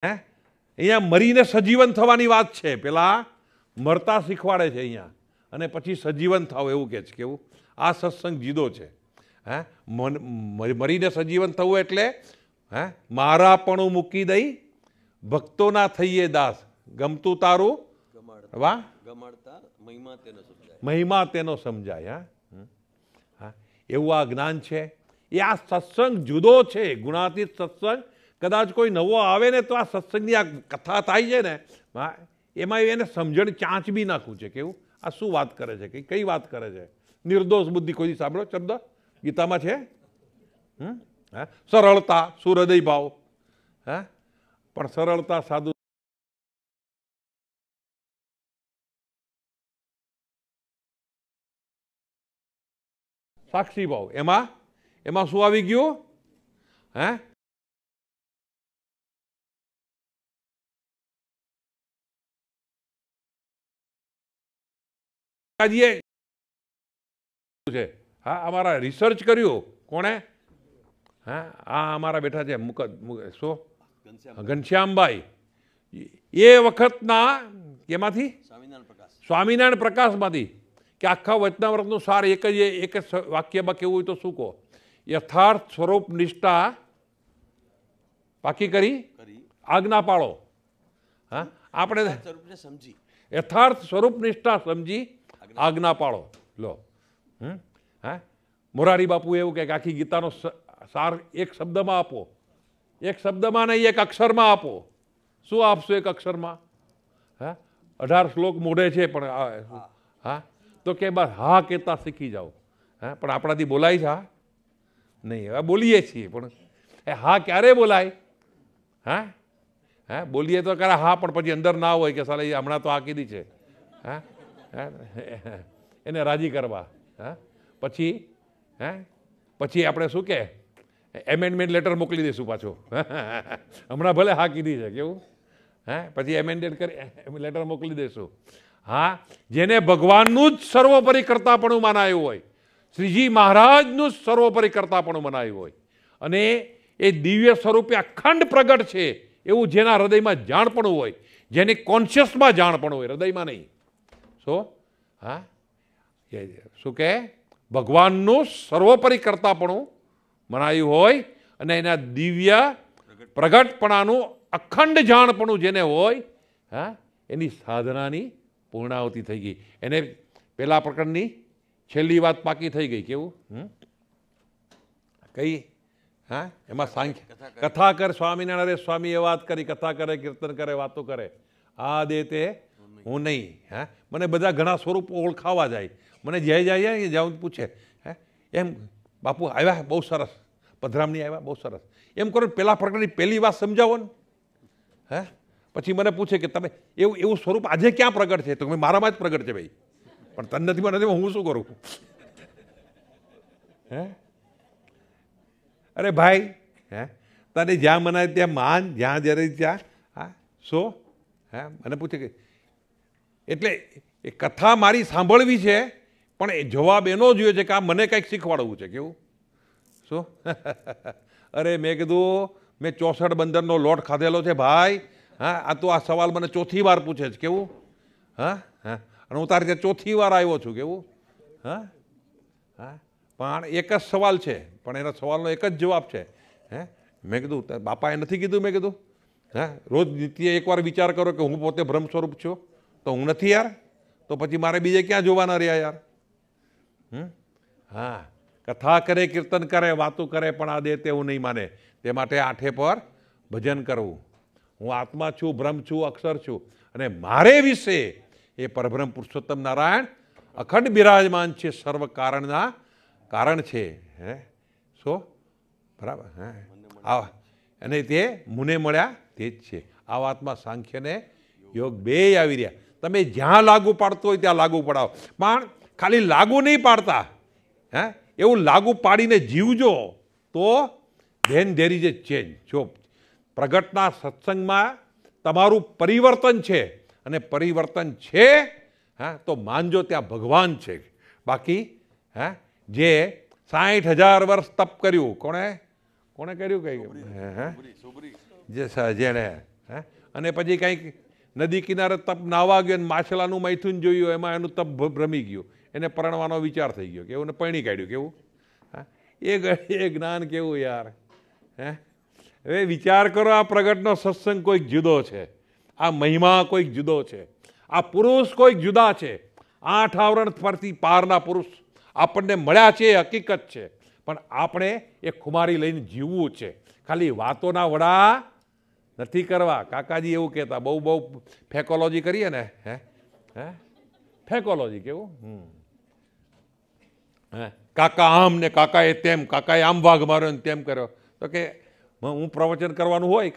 હે અહીંયા મરીને સજીવન થવાની વાત છે, પેલા મરતા શીખવાડે છે અહીંયા, અને પછી સજીવન થાવ એવું કહે છે. કેવું આ સત્સંગ જીદો છે. હે મરીને સજીવન થવું એટલે હે મારાપણું મૂકી દઈ ભક્તોના થઈએ દાસ, ગમતું તારું વાહ મહિમા તેનો સમજાય. હા એવું આ જ્ઞાન છે. એ આ સત્સંગ જુદો છે, ગુણાતીત સત્સંગ. કદાચ કોઈ નવો આવે ને તો આ સત્સંગની આ કથા થાય છે ને એમાં એને સમજણ ચાંચ બી નાખવું છે. કેવું આ શું વાત કરે છે, કઈ વાત કરે છે. નિર્દોષ બુદ્ધિ કોઈ સાંભળો શબ્દ ગીતામાં છે. સરળતા સુહૃદય ભાવ. હે પણ સરળતા સાધુ સાક્ષી ભાવ, એમાં શું આવી ગયું. હે છે. હા અમારા રિસર્ચ કર્યું કોણે. હા આ અમારા બેઠા છે શું ઘનશ્યામભાઈ. એ વખતના એમાંથી સ્વામિનારાયણ પ્રકાશમાંથી કે આખા વચનામૃતનું સાર એક જ વાક્યમાં કેવું હોય તો શું કહો. યથાર્થ સ્વરૂપ નિષ્ઠા પાકી કરી આજ્ઞા પાળો. હા આપણે યથાર્થ સ્વરૂપ નિષ્ઠા સમજી આજ્ઞા પાળો. લો હા મોરારી બાપુ એવું કે આખી ગીતાનો સાર એક શબ્દમાં આપો. એક શબ્દમાં નહીં, એક અક્ષરમાં આપો. શું આપશો એક અક્ષરમાં? હા 18 શ્લોક મોઢે છે પણ હા તો કે બસ હા કહેતા શીખી જાઓ. હા પણ આપણાથી બોલાય છે હા નહીં. હવે બોલીએ છીએ પણ એ હા ક્યારે બોલાય. હા હા બોલીએ તો કરે હા, પણ પછી અંદર ના હોય કે સાલા હમણાં તો આ કીધી છે. હા એને રાજી કરવા. હા પછી પછી આપણે શું કે એમેન્ડમેન્ટ લેટર મોકલી દઈશું પાછો. હમણાં ભલે હા કીધી છે કેવું. હા પછી એમેન્ડેડ કરી લેટર મોકલી દઈશું. હા જેને ભગવાનનું જ સર્વોપરી કરતાપણું મનાયું હોય, શ્રીજી મહારાજનું જ સર્વોપરી કરતાપણું મનાયું હોય, અને એ દિવ્ય સ્વરૂપે અખંડ પ્રગટ છે એવું જેના હૃદયમાં જાણપણું હોય, જેની કોન્શિયસમાં જાણપણું હોય, હૃદયમાં નહીં. શું હા શું કે ભગવાનનું સર્વોપરી કરતાપણું મનાયું હોય અને એના દિવ્ય પ્રગટપણાનું અખંડ જાણપણું જેને હોય, હા એની સાધનાની પૂર્ણાહુતિ થઈ ગઈ. એને પેલા પ્રકરણની છેલ્લી વાત પાકી થઈ ગઈ. કેવું કઈ હા એમાં સાંખ્ય કથા કર સ્વામિનારાયણ સ્વામી એ વાત કરી, કથા કરે કીર્તન કરે વાતો કરે, આ દે તે હું નહીં. હા મને બધા ઘણા સ્વરૂપો ઓળખાવા જાય. મને જ્યાં જાય જાઉં પૂછે હે એમ બાપુ આવ્યા બહુ સરસ, પધરામણી આવ્યા બહુ સરસ, એમ કરો પેલા પ્રકરણની પહેલી વાત સમજાવો ને. હે પછી મને પૂછે કે તમે એવું સ્વરૂપ આજે ક્યાં પ્રગટ છે? તો મારામાં જ પ્રગટ છે ભાઈ, પણ તને નથી મને હું શું કરું. હે અરે ભાઈ હે તને જ્યાં મનાય ત્યાં માન, જ્યાં જ્યારે ત્યાં હા શું હે મને પૂછે કે એટલે એ કથા મારી સાંભળવી છે પણ એ જવાબ એનો જોઈએ છે કે આ મને કંઈક શીખવાડવું છે. કેવું શું અરે મેં કીધું મેં 64 બંદરનો લોટ ખાધેલો છે ભાઈ. હા આ તો આ સવાલ મને ચોથી વાર પૂછે છે. કેવું હા હા અને હું તારી ત્યાં ચોથી વાર આવ્યો છું. કેવું હા હા પણ એક જ સવાલ છે, પણ એના સવાલનો એક જ જવાબ છે. હે મેં કીધું બાપાએ નથી કીધું. મેં કીધું હા રોજ નિત્ય એકવાર વિચાર કરો કે હું પોતે બ્રહ્મ સ્વરૂપ છું, તો હું નથી યાર, તો પછી મારે બીજે ક્યાં જોવાના રહ્યા યાર. હા કથા કરે કીર્તન કરે વાતો કરે પણ આ દે તેવું નહીં માને. તે માટે આઠે પર ભજન કરવું. હું આત્મા છું, બ્રહ્મ છું, અક્ષર છું, અને મારે વિશે એ પરબ્રહ્મ પુરુષોત્તમ નારાયણ અખંડ બિરાજમાન છે, સર્વ કારણના કારણ છે. હે શું બરાબર હે આ અને તે મુને મળ્યા તે જ છે. આ વાતમાં સાંખ્યને યોગ બે આવી રહ્યા. તમે જ્યાં લાગુ પાડતો હોય ત્યાં લાગુ પડાવો, પણ ખાલી લાગુ નહીં પાડતા. હે એવું લાગુ પાડીને જીવજો તો than there is A change. જો પ્રગટના સત્સંગમાં તમારું પરિવર્તન છે અને પરિવર્તન છે હા તો માનજો ત્યાં ભગવાન છે. બાકી હા જે 60,000 વર્ષ તપ કર્યું, કોણે કર્યું કઈ જેને હે અને પછી કંઈક નદી કિનારે તપ નાવા ગયો ને માછલાનું મૈથુન જોયું, એમાં એનું તપ ભ્રમી ગયું, એને પરણવાનો વિચાર થઈ ગયો, કેવું ને પરણી કાઢ્યું, કેવું? હા, એ જ્ઞાન કેવું યાર! હે હવે વિચાર કરો, આ પ્રગટનો સત્સંગ કોઈક જુદો છે, આ મહિમા કોઈક જુદો છે, આ પુરુષ કોઈક જુદા છે. 8 આવરણ પરથી પારના પુરુષ આપણને મળ્યા છે, એ હકીકત છે, પણ આપણે એ ખુમારી લઈને જીવવું છે, ખાલી વાતોના વડા નથી કરવા. કાકાજી એવું કહેતા, બહુ ફેકોલોજી કરીએ ને, હે હે ફેકોલોજી કેવું? હે કાકા આમ ને કાકાએ તેમ, કાકાએ આમ વાઘ માર્યો ને તેમ કર્યો. તો કે હું પ્રવચન કરવાનું હોય,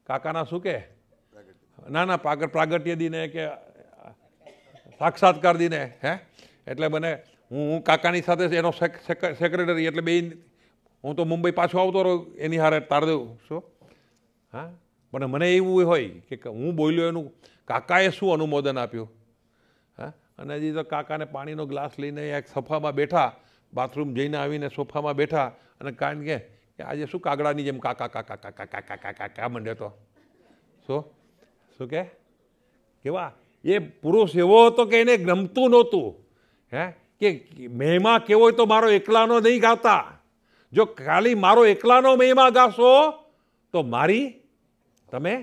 કાકાના શું કે ના પ્રાગટ્ય દીને કે સાક્ષાત્કાર દીને, હે એટલે મને હું કાકાની સાથે એનો સેક્રેટરી, એટલે બે હું તો મુંબઈ પાછો આવતો રહ્યો એની હારે તારદેવ. શું? હા, પણ મને એવું હોય કે હું બોલ્યો એનું કાકાએ શું અનુમોદન આપ્યું. હા, અને હજી તો કાકાને પાણીનો ગ્લાસ લઈને એક સોફામાં બેઠા, બાથરૂમ જઈને આવીને સોફામાં બેઠા, અને કારણ કે આજે શું કાગડાની જેમ કાકા કાકા કાકા કાકા કાકા કાકા મંડ્યો તો. શું કે કેવા એ પુરુષ એવો હતો કે એને ગમતું નહોતું, હે કે મહિમા કેવો હોય તો મારો એકલાનો નહીં ગાતા. જો ખાલી મારો એકલાનો મહિમા ગાશો તો મારી તમે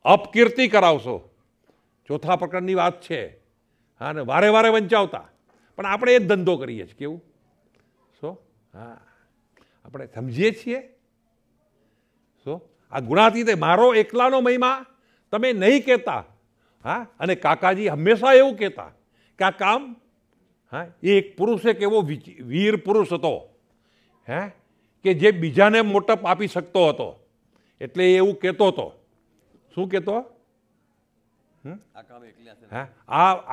અપકીર્તિ કરાવશો. ચોથા પ્રકરણની વાત છે. હા, ને વારે વારે વંચાવતા, પણ આપણે એ જ ધંધો કરીએ છીએ, કેવું? શું? હા, આપણે સમજીએ છીએ. શું? આ ગુણાતીત મારો એકલાનો મહિમા તમે નહીં કહેતા. હા, અને કાકાજી હંમેશા એવું કહેતા કે આ કામ, હા, એ એક પુરુષ એક એવો વીર પુરુષ હતો, હે કે જે બીજાને મોટપ આપી શકતો હતો, એટલે એ એવું કહેતો હતો. શું કહેતો?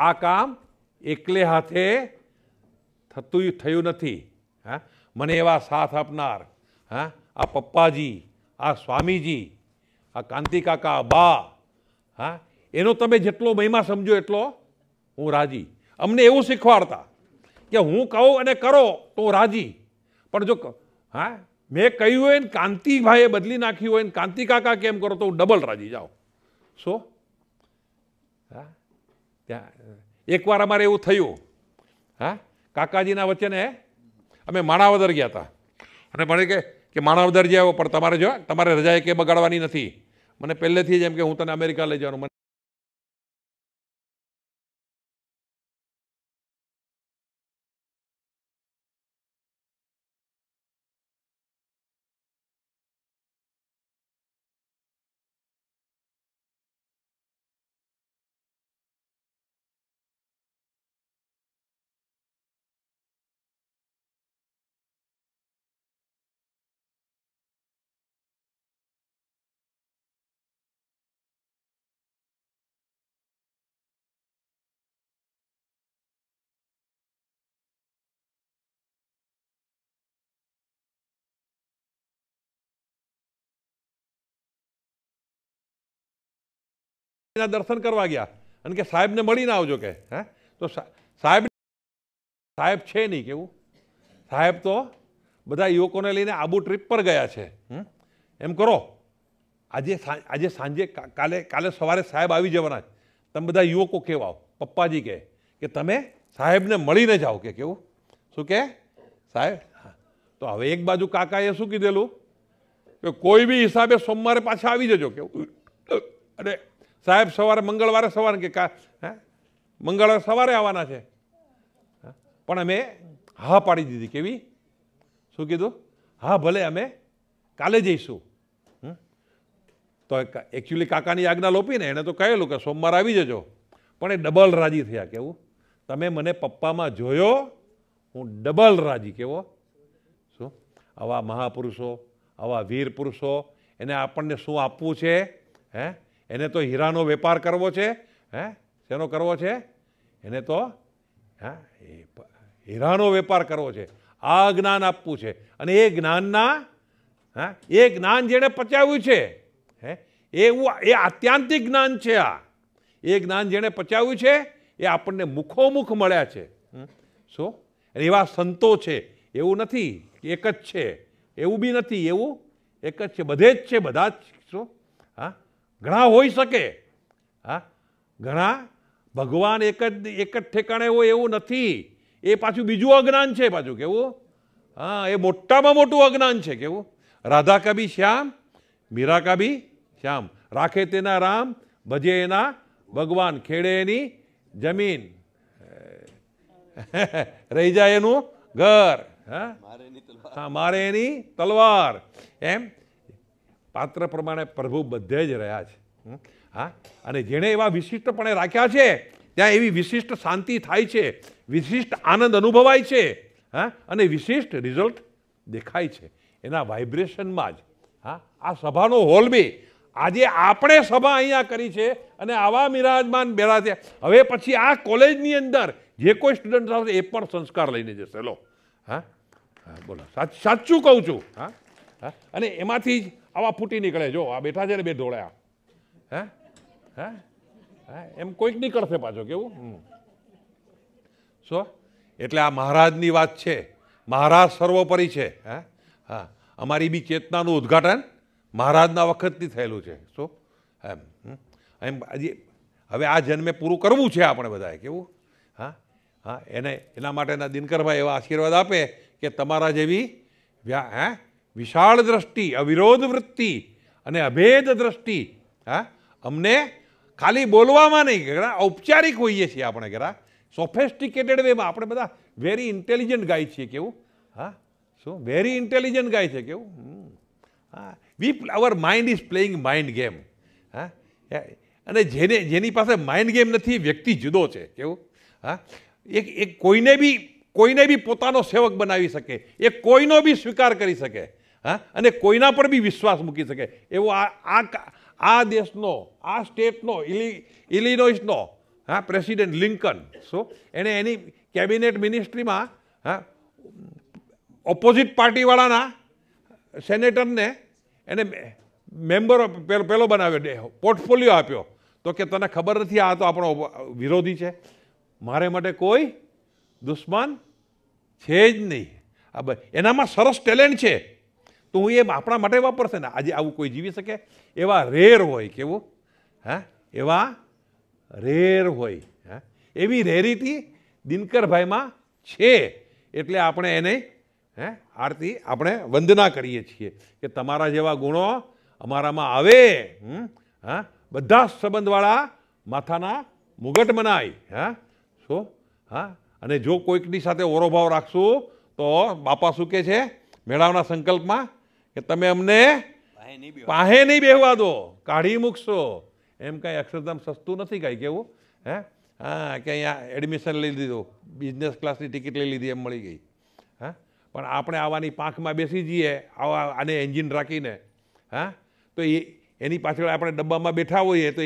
આ કામ એકલે હાથે થયું નથી. હા, મને એવા સાથ આપનાર, હા, આ પપ્પાજી, આ સ્વામીજી, આ કાંતિ કાકા, બા, હા, એનો તમે જેટલો મહિમા સમજો એટલો હું રાજી. અમને એવું શીખવાડતા કે હું કહું અને કરો તો રાજી, પણ જો હા મેં કહ્યું હોય ને કાંતિભાઈએ બદલી નાખ્યું હોય ને કાંતિ કાકા કેમ કરો તો હું ડબલ રાજી જાઉં. શું? હા, ત્યાં એકવાર અમારે એવું થયું. હા, કાકાજીના વચ્ચે અમે માણાવદર ગયા હતા, અને મને કે માણાવદર જાઓ, પણ તમારે જો તમારે રજા કે બગાડવાની નથી. મને પહેલેથી જ એમ કે હું તને અમેરિકા લઈ જવાનું. દર્શન કરવા ગયા અને કે સાહેબને મળીને આવજો કે. હે તો સાહેબ છે નહીં, કેવું? સાહેબ તો બધા યુવકોને લઈને આબુ ટ્રીપ પર ગયા છે. એમ કરો, આજે સાંજે કાલે સવારે સાહેબ આવી જવાના છે, તમે બધા યુવકો કહેવાઓ. પપ્પાજી કે તમે સાહેબને મળીને જાઓ કે. કેવું? શું કે સાહેબ? તો હવે એક બાજુ કાકાએ શું કીધેલું કે કોઈ બી હિસાબે સોમવારે પાછા આવી જજો, કેવું? અને સાહેબ સવારે મંગળવારે સવારે કે મંગળવારે સવારે આવવાના છે, પણ અમે હા પાડી દીધી. કેવી? શું કીધું? હા, ભલે અમે કાલે જઈશું. તો એકચ્યુઅલી કાકાની આજ્ઞા લોપીને એને તો કહેલું કે સોમવારે આવી જજો, પણ એ ડબલ રાજી થયા. કેવું? તમે મને પપ્પામાં જોયો, હું ડબલ રાજી. કેવો? શું? આવા મહાપુરુષો, આવા વીર પુરુષો, એને આપણને શું આપવું છે? હે એને તો હીરાનો વેપાર કરવો છે. હે શેનો કરવો છે? એને તો હા હીરાનો વેપાર કરવો છે. આ જ્ઞાન આપવું છે, અને એ જ્ઞાનના એ જ્ઞાન જેણે પચાવ્યું છે, હે એ આત્યાંતિક જ્ઞાન છે. આ એ જ્ઞાન જેણે પચાવ્યું છે એ આપણને મુખોમુખ મળ્યા છે. શું? એવા સંતો છે. એવું નથી એક જ છે, એવું બી નથી, એવું એક જ છે, બધે જ છે, બધા જ. શું? હા, ઘણા હોઈ શકે, હા, ઘણા ભગવાન એક જ ઠેકાણે હોય એવું નથી. એ પાછું બીજું અજ્ઞાન છે પાછું, કેવું? હા, એ મોટામાં મોટું અજ્ઞાન છે, કેવું? રાધા કા ભી શ્યામ, મીરા કા ભી શ્યામ, રાખે તેના રામ, ભજે એના ભગવાન, ખેડે એની જમીન, રહી જાય એનું ઘર, હા, મારે એની તલવાર. એમ પાત્ર પ્રમાણે પ્રભુ બધે જ રહ્યા છે. હા, અને જેણે એવા વિશિષ્ટપણે રાખ્યા છે ત્યાં એવી વિશિષ્ટ શાંતિ થાય છે, વિશિષ્ટ આનંદ અનુભવાય છે, હા, અને વિશિષ્ટ રિઝલ્ટ દેખાય છે એના વાઇબ્રેશનમાં જ. હા, આ સભાનો હોલ બી આજે આપણે સભા અહીંયા કરી છે અને આવા બિરાજમાન બેરા છે. હવે પછી આ કોલેજની અંદર જે કોઈ સ્ટુડન્ટ આવશે એ પણ સંસ્કાર લઈને જશે. લો, હા, બોલો, સાચું કહું છું. હા, અને એમાંથી જ આવા ફૂટી નીકળે. જો આ બેઠા છે ને બે ઢોળ્યા, હા, હા, એમ કોઈક નીકળશે પાછો, કેવું? શું? એટલે આ મહારાજની વાત છે. મહારાજ સર્વોપરી છે. હા, હા, અમારી બી ચેતનાનું ઉદ્ઘાટન મહારાજના વખતથી થયેલું છે. શું? એમ હજી હવે આ જન્મે પૂરું કરવું છે આપણે બધાએ, કેવું? હા, હા, એના માટેના દિનકરભાઈ એવા આશીર્વાદ આપે કે તમારા જેવી વિશાળ દ્રષ્ટિ, અવિરોધ વૃત્તિ અને અભેદ દ્રષ્ટિ, હા, અમને ખાલી બોલવામાં નહીં, ઘણા ઔપચારિક હોઈએ છીએ આપણે, ઘણા સોફેસ્ટિકેટેડ વેમાં આપણે બધા વેરી ઇન્ટેલિજન્ટ ગાય છીએ, કેવું? હા, શું? વેરી ઇન્ટેલિજન્ટ ગાય છે, કેવું? હા, અવર mind is playing mind game. હા, અને જેની પાસે માઇન્ડ ગેમ નથી વ્યક્તિ જુદો છે, કેવું? હા, એ કોઈને બી પોતાનો સેવક બનાવી શકે, એ કોઈનો બી સ્વીકાર કરી શકે, હા, અને કોઈના પર બી વિશ્વાસ મૂકી શકે એવો આ દેશનો, આ સ્ટેટનો, ઇલિનોઇસનો, હા, પ્રેસિડેન્ટ લિંકન, શું એણે એની કેબિનેટ મિનિસ્ટ્રીમાં, હા, ઓપોઝિટ પાર્ટીવાળાના સેનેટરને એને મેમ્બર પેલો બનાવ્યો, પોર્ટફોલિયો આપ્યો. તો કે તને ખબર નથી આ તો આપણો વિરોધી છે, મારે માટે કોઈ દુશ્મન છે જ નહીં. એનામાં સરસ ટેલેન્ટ છે તો હું એ આપણા માટે વાપરશે ને. આજે આવું કોઈ જીવી શકે? એવા રેર હોય, કેવું? હા, એવા રેર હોય. હા, એવી રેરિટી દિનકરભાઈમાં છે એટલે આપણે એને આરતી આપણે વંદના કરીએ છીએ કે તમારા જેવા ગુણો અમારામાં આવે. હા, બધા સંબંધવાળા માથાના મુગટ મનાય. હા, શું? હા, અને જો કોઈકની સાથે ઓરોભાવ રાખશું તો બાપા શું કહે છે મેળાવના સંકલ્પમાં કે તમે અમને પાહે નહીં બેહવા દો, કાઢી મૂકશો. એમ કાંઈ અક્ષરધામ સસ્તું નથી કાંઈ, કેવું? હા, કે અહીંયા એડમિશન લઈ લીધું, બિઝનેસ ક્લાસની ટિકિટ લઈ લીધી, એમ મળી ગઈ. હા, પણ આપણે આવવાની પાંખમાં બેસી જઈએ આને એન્જિન રાખીને, હા, તો એની પાછળ આપણે ડબ્બામાં બેઠા હોઈએ તો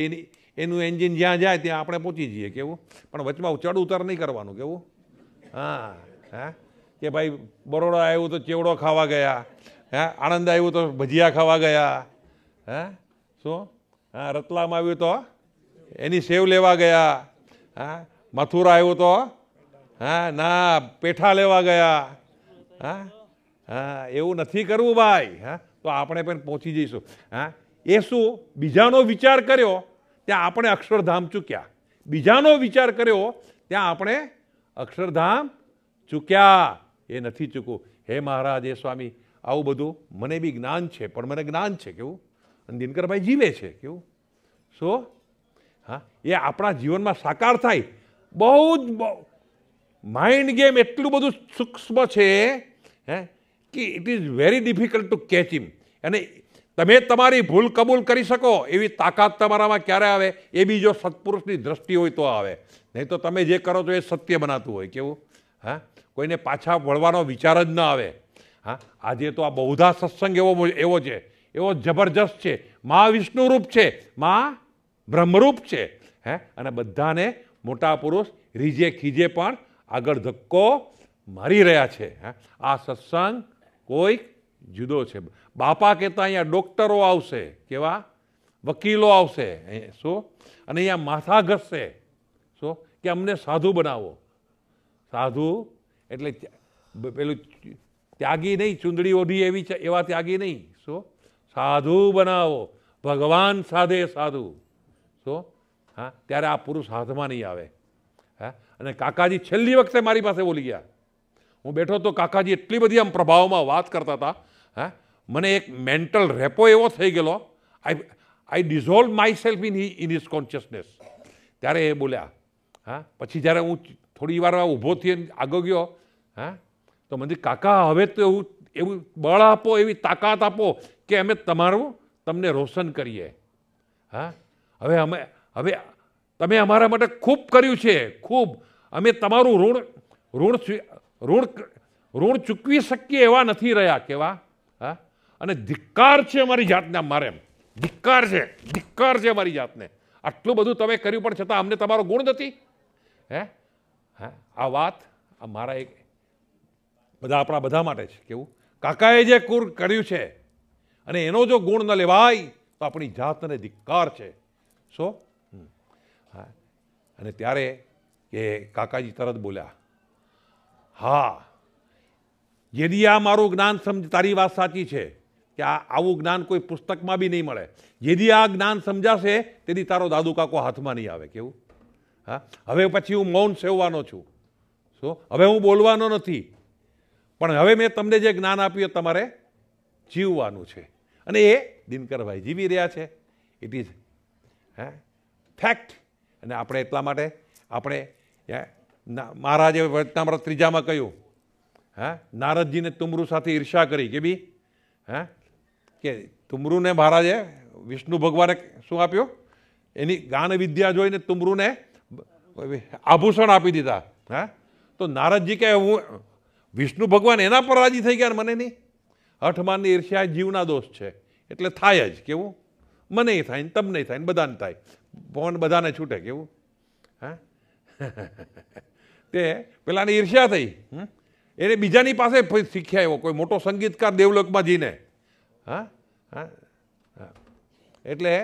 એનું એન્જિન જ્યાં જાય ત્યાં આપણે પહોંચી જઈએ, કેવું? પણ વચમાં ચડ ઉતાર નહીં કરવાનું, કેવું? હા, હા, કે ભાઈ બરોડા આવ્યું તો ચેવડો ખાવા ગયા, હા, આણંદ આવ્યું તો ભજીયા ખાવા ગયા, હા, શું? હા, રતલામ આવ્યું તો એની સેવ લેવા ગયા, હા, મથુરા આવ્યું તો હા ના પેઠા લેવા ગયા. હા, હા, એવું નથી કરવું ભાઈ. હા, તો આપણે પણ પહોંચી જઈશું. હા, એ શું? બીજાનો વિચાર કર્યો ત્યાં આપણે અક્ષરધામ ચૂક્યા. બીજાનો વિચાર કર્યો ત્યાં આપણે અક્ષરધામ ચૂક્યા. એ નથી ચૂકવું. હે મહારાજ, હે સ્વામી, આવું બધું મને બી જ્ઞાન છે, પણ મને જ્ઞાન છે, કેવું? અને દિનકરભાઈ જીવે છે, કેવું? શું? હા, એ આપણા જીવનમાં સાકાર થાય. બહુ જ માઇન્ડ ગેમ એટલું બધું સૂક્ષ્મ છે કે it is very difficult to catch him. અને તમે તમારી ભૂલ કબૂલ કરી શકો એવી તાકાત તમારામાં ક્યારે આવે? એ બી જો સત્પુરુષની દ્રષ્ટિ હોય તો આવે. નહીં તો તમે જે કરો છો એ સત્ય બનાતું હોય, કેવું? હા, કોઈને પાછા વળવાનો વિચાર જ ના આવે. હા, આજે તો આ બહુધા સત્સંગ એવો છે, એવો જબરજસ્ત છે. મા વિષ્ણુ રૂપ છે, મા બ્રહ્મરૂપ છે. હે, અને બધાને મોટા પુરુષ રીજે ખીજે પણ આગળ ધક્કો મારી રહ્યા છે. આ સત્સંગ કોઈક જુદો છે. બાપા કહેતા અહીંયા ડોક્ટરો આવશે, કેવા? વકીલો આવશે. શું? અને અહીંયા માથા ઘસશે. શું? કે અમને સાધુ બનાવો. સાધુ એટલે પેલું ત્યાગી નહીં, ચૂંદડી ઓઢી એવા ત્યાગી નહીં. શું? સાધુ બનાવો. ભગવાન સાધે સાધુ. શું? હા, ત્યારે આ પુરુષ હાથમાં નહીં આવે. હા, અને કાકાજી છેલ્લી વખતે મારી પાસે બોલી ગયા. હું બેઠો તો કાકાજી એટલી બધી આમ પ્રભાવમાં વાત કરતા હતા. હા, મને એક મેન્ટલ રેપો એવો થઈ ગયેલો. I dissolve myself in his consciousness. ત્યારે એ બોલ્યા. હા, પછી જ્યારે હું થોડી વાર ઊભો થઈને આગળ ગયો, હા, તો મને કાકા હવે તો એવું બળ આપો, એવી તાકાત આપો કે અમે તમને રોશન કરીએ. હા, હવે તમે અમારા માટે ખૂબ કર્યું છે, ખૂબ. અમે તમારું ઋણ ચૂકવી શકીએ એવા નથી રહ્યા. કેવા? હા, અને ધિક્કાર છે અમારી જાતને. મારે એમ ધિક્કાર છે અમારી જાતને. આટલું બધું તમે કર્યું પણ છતાં અમને તમારો ગુણ નથી. હે? હા, આ વાત મારા એક આપણા બધા માટે છે. કેવું? કાકાએ જે કર્યું છે અને એનો જો ગુણ ન લેવાય તો આપણી જાતને ધિક્કાર છે. શું? હા, અને ત્યારે એ કાકાજી તરત બોલ્યા, હા, જેથી આ મારું જ્ઞાન તારી વાત સાચી છે કે આવું જ્ઞાન કોઈ પુસ્તકમાં બી નહીં મળે. જેથી આ જ્ઞાન સમજાશે તેથી તારો દાદુ કાકો હાથમાં નહીં આવે. કેવું? હા, હવે પછી હું મૌન સેવવાનો છું. શું? હવે હું બોલવાનો નથી, પણ હવે મેં તમને જે જ્ઞાન આપ્યું તમારે જીવવાનું છે. અને એ દિનકરભાઈ જીવી રહ્યા છે. It is fact. અને આપણે એટલા માટે આપણે મહારાજે વચનામૃત 3 કહ્યું, હા, નારદજીને તુમરુ સાથે ઈર્ષા કરી કે બી, હા, કે તુમરુને મહારાજે વિષ્ણુ ભગવાને શું આપ્યું? એની ગાન વિદ્યા જોઈને તુમરુને આભૂષણ આપી દીધા. હા, તો નારદજી કહે હું વિષ્ણુ ભગવાન એના પર રાજી થઈ ગયા, મને નહીં. હઠમાનની ઈર્ષ્યા જીવના દોષ છે, એટલે થાય જ. કેવું? મને થાય ને તમને થાય ને બધાને થાય. ભવન બધાને છૂટે. કેવું? હા, તે પેલાની ઈર્ષ્યા થઈ. એને બીજાની પાસે શીખ્યા એવો કોઈ મોટો સંગીતકાર દેવલોકમાં જઈને. હા, હા, એટલે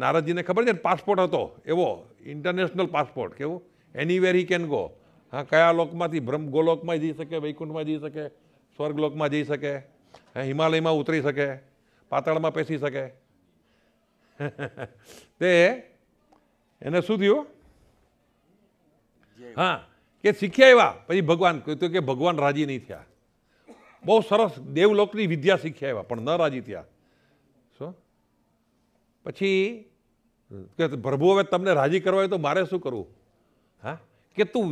નારદજીને ખબર છે ને, પાસપોર્ટ હતો એવો ઇન્ટરનેશનલ પાસપોર્ટ. કેવું? Anywhere he can go. હા, કયા લોકમાંથી બ્રહ્મ ગોલોકમાં જઈ શકે, વૈકુંઠમાં જઈ શકે, સ્વર્ગલોકમાં જઈ શકે, હિમાલયમાં ઉતરી શકે, પાતાળમાં પેસી શકે. તે એને શું થયું? હા, કે શીખ્યા એવા. પછી ભગવાન તો કે ભગવાન રાજી નહીં થયા. બહુ સરસ દેવલોકની વિદ્યા શીખ્યા એવા પણ ન રાજી થયા. શું? પછી કે પ્રભુ હવે તમને રાજી કરવા હોય તો મારે શું કરવું? હા, કે તું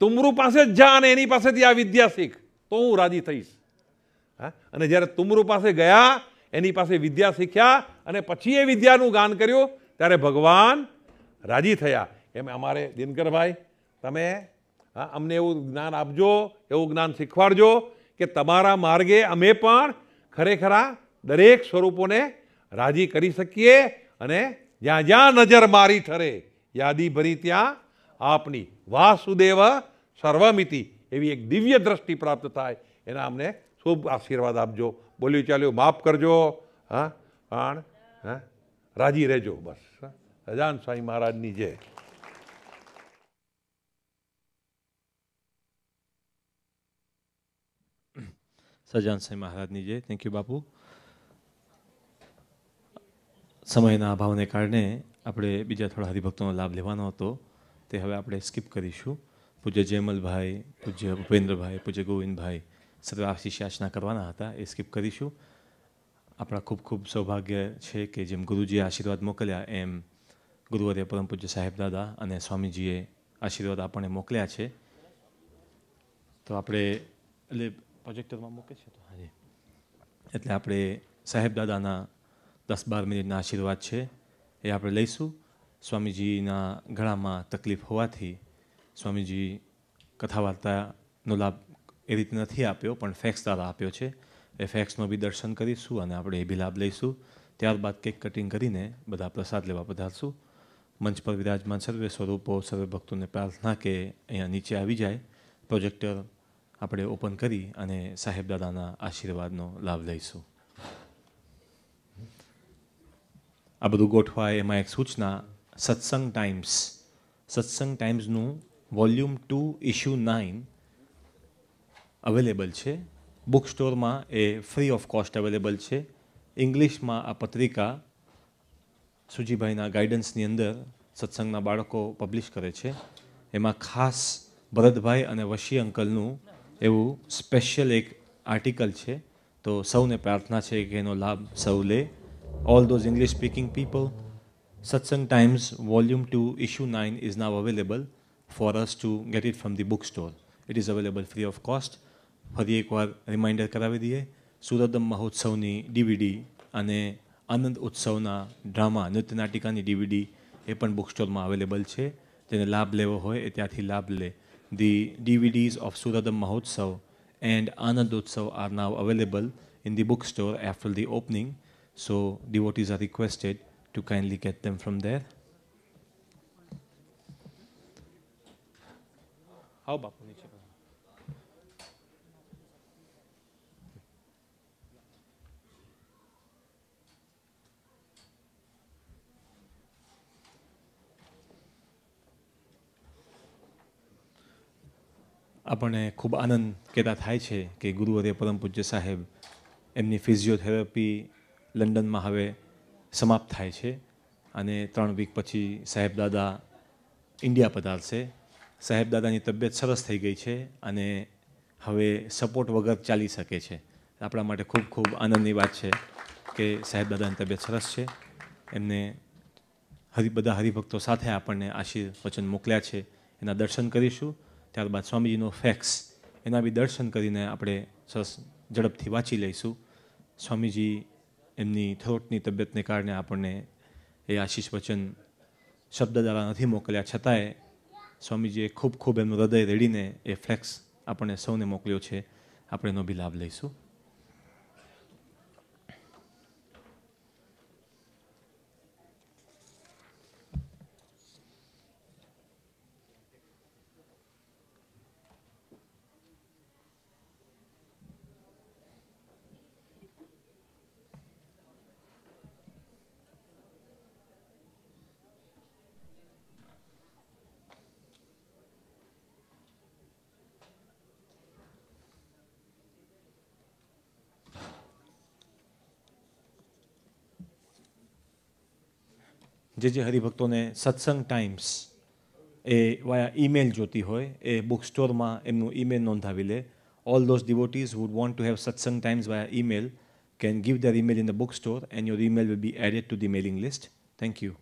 તુમરુ પાસે જ જા અને એની પાસેથી આ વિદ્યા શીખ, તો હું રાજી થઈશ. હા, અને જ્યારે તુમરુ પાસે ગયા, એની પાસે વિદ્યા શીખ્યા અને પછી એ વિદ્યાનું ગાન કર્યું, ત્યારે ભગવાન રાજી થયા. એમ અમારે દિનકરભાઈ તમે અમને એવું જ્ઞાન આપજો, એવું જ્ઞાન શીખવાડજો કે તમારા માર્ગે અમે પણ ખરેખરા દરેક સ્વરૂપોને રાજી કરી શકીએ. અને જ્યાં જ્યાં નજર મારી ઠરે યાદી ભરી ત્યાં આપની વાસુદેવ સર્વમિતિ એવી એક દિવ્ય દ્રષ્ટિ પ્રાપ્ત થાય. એના અમને શુભ આશીર્વાદ આપજો. બોલ્યું ચાલ્યું માફ કરજો. હા, પણ હા, રાજી રહેજો. બસ. સજાન સ્વામી મહારાજની જય. સજાન સ્વામી મહારાજની જય. થેન્ક યુ બાપુ. સમયના અભાવને કારણે આપણે બીજા થોડા હરિભક્તોનો લાભ લેવાનો હતો, તે હવે આપણે સ્કીપ કરીશું. પૂજ્ય જયમલભાઈ, પૂજ્ય ભૂપેન્દ્રભાઈ, પૂજ્ય ગોવિંદભાઈ સર્વ આશીષ યાચના કરવાના હતા, એ સ્કીપ કરીશું. આપણા ખૂબ ખૂબ સૌભાગ્ય છે કે જેમ ગુરુજીએ આશીર્વાદ મોકલ્યા એમ ગુરુવર્ય પરમ પૂજ્ય સાહેબ દાદા અને સ્વામીજીએ આશીર્વાદ આપણને મોકલ્યા છે. તો આપણે એટલે પ્રોજેક્ટરમાં મૂકે છે તો હાજી, એટલે આપણે સાહેબ દાદાના 10-12 મિનિટના આશીર્વાદ છે એ આપણે લઈશું. સ્વામીજીના ગળામાં તકલીફ હોવાથી સ્વામીજી કથા વાર્તાનો લાભ એ રીતે નથી આપ્યો, પણ ફેક્સ દ્વારા આપ્યો છે. એ ફેક્સનો બી દર્શન કરીશું અને આપણે એ બી લાભ લઈશું. ત્યારબાદ કેક કટિંગ કરીને બધા પ્રસાદ લેવા પધારશું. મંચ પર વિરાજમાન સર્વે સ્વરૂપો, સર્વે ભક્તોને પ્રાર્થના કે અહીંયા નીચે આવી જાય. પ્રોજેક્ટર આપણે ઓપન કરી અને સાહેબ દાદાના આશીર્વાદનો લાભ લઈશું. આ બધું ગોઠવાય એમાં એક સૂચના, સત્સંગ ટાઈમ્સનું વોલ્યુમ 2 ઇશ્યુ 9 અવેલેબલ છે. બુક સ્ટોરમાં એ ફ્રી ઓફ કોસ્ટ અવેલેબલ છે. ઇંગ્લિશમાં આ પત્રિકા સુજીભાઈના ગાઈડન્સની અંદર સત્સંગના બાળકો પબ્લિશ કરે છે. એમાં ખાસ ભરતભાઈ અને વશી અંકલનું એવું સ્પેશિયલ એક આર્ટિકલ છે. તો સૌને પ્રાર્થના છે કે એનો લાભ સૌ લે. All those English speaking people, Satsang Times Volume 2 Issue 9 is now available for us to get it from the bookstore. It is available free of cost. ફરી એકવાર રિમાઇન્ડર કરાવી દઈએ, સુરદમ મહોત્સવની ડીવીડી અને આનંદ ઉત્સવના ડ્રામા નૃત્ય નાટિકાની ડીવીડી એ પણ બુક સ્ટોરમાં અવેલેબલ છે. જેને લાભ લેવો હોય એ ત્યાંથી લાભ લે. The DVDs of Suradam Mahotsav and Anand Utsav are now available in the bookstore after the opening. So devotees are requested to kindly get them from there. How બાપુ નીચે આપણને ખૂબ આનંદ કહેતા થાય છે કે ગુરુવર્ય પરમ પૂજ્ય સાહેબ એમની ફિઝિયોથેરાપી લંડનમાં હવે સમાપ્ત થાય છે અને 3 વીક પછી સાહેબ દાદા ઇન્ડિયા પધારશે. સાહેબ દાદાની તબિયત સરસ થઈ ગઈ છે અને હવે સપોર્ટ વગર ચાલી શકે છે. આપણા માટે ખૂબ ખૂબ આનંદની વાત છે કે સાહેબ દાદાની તબિયત સરસ છે. એમને બધા હરિભક્તો સાથે આપણને આશીર્વચન મોકલ્યા છે, એના દર્શન કરીશું. ત્યારબાદ સ્વામીજીનો ફેક્સ એના બી દર્શન કરીને આપણે સરસ ઝડપથી વાંચી લઈશું. સ્વામીજી એમની થ્રોટની તબિયતને કારણે આપણને એ આશીષ વચન શબ્દ દ્વારા નથી મોકલ્યા, છતાંય સ્વામીજીએ ખૂબ ખૂબ એમનું હૃદય રેડીને એ ફ્લેક્સ આપણને સૌને મોકલ્યો છે. આપણે એનો બી લાભ લઈશું. જે હરિભક્તોને સત્સંગ ટાઈમ્સ એ વાયા ઈમેલ જોતી હોય એ બુક સ્ટોરમાં એમનું ઈમેલ નોંધાવી લે. All those devotees would want to have satsang times via email can give their email in the book store and your email will be added to the mailing list. Thank you.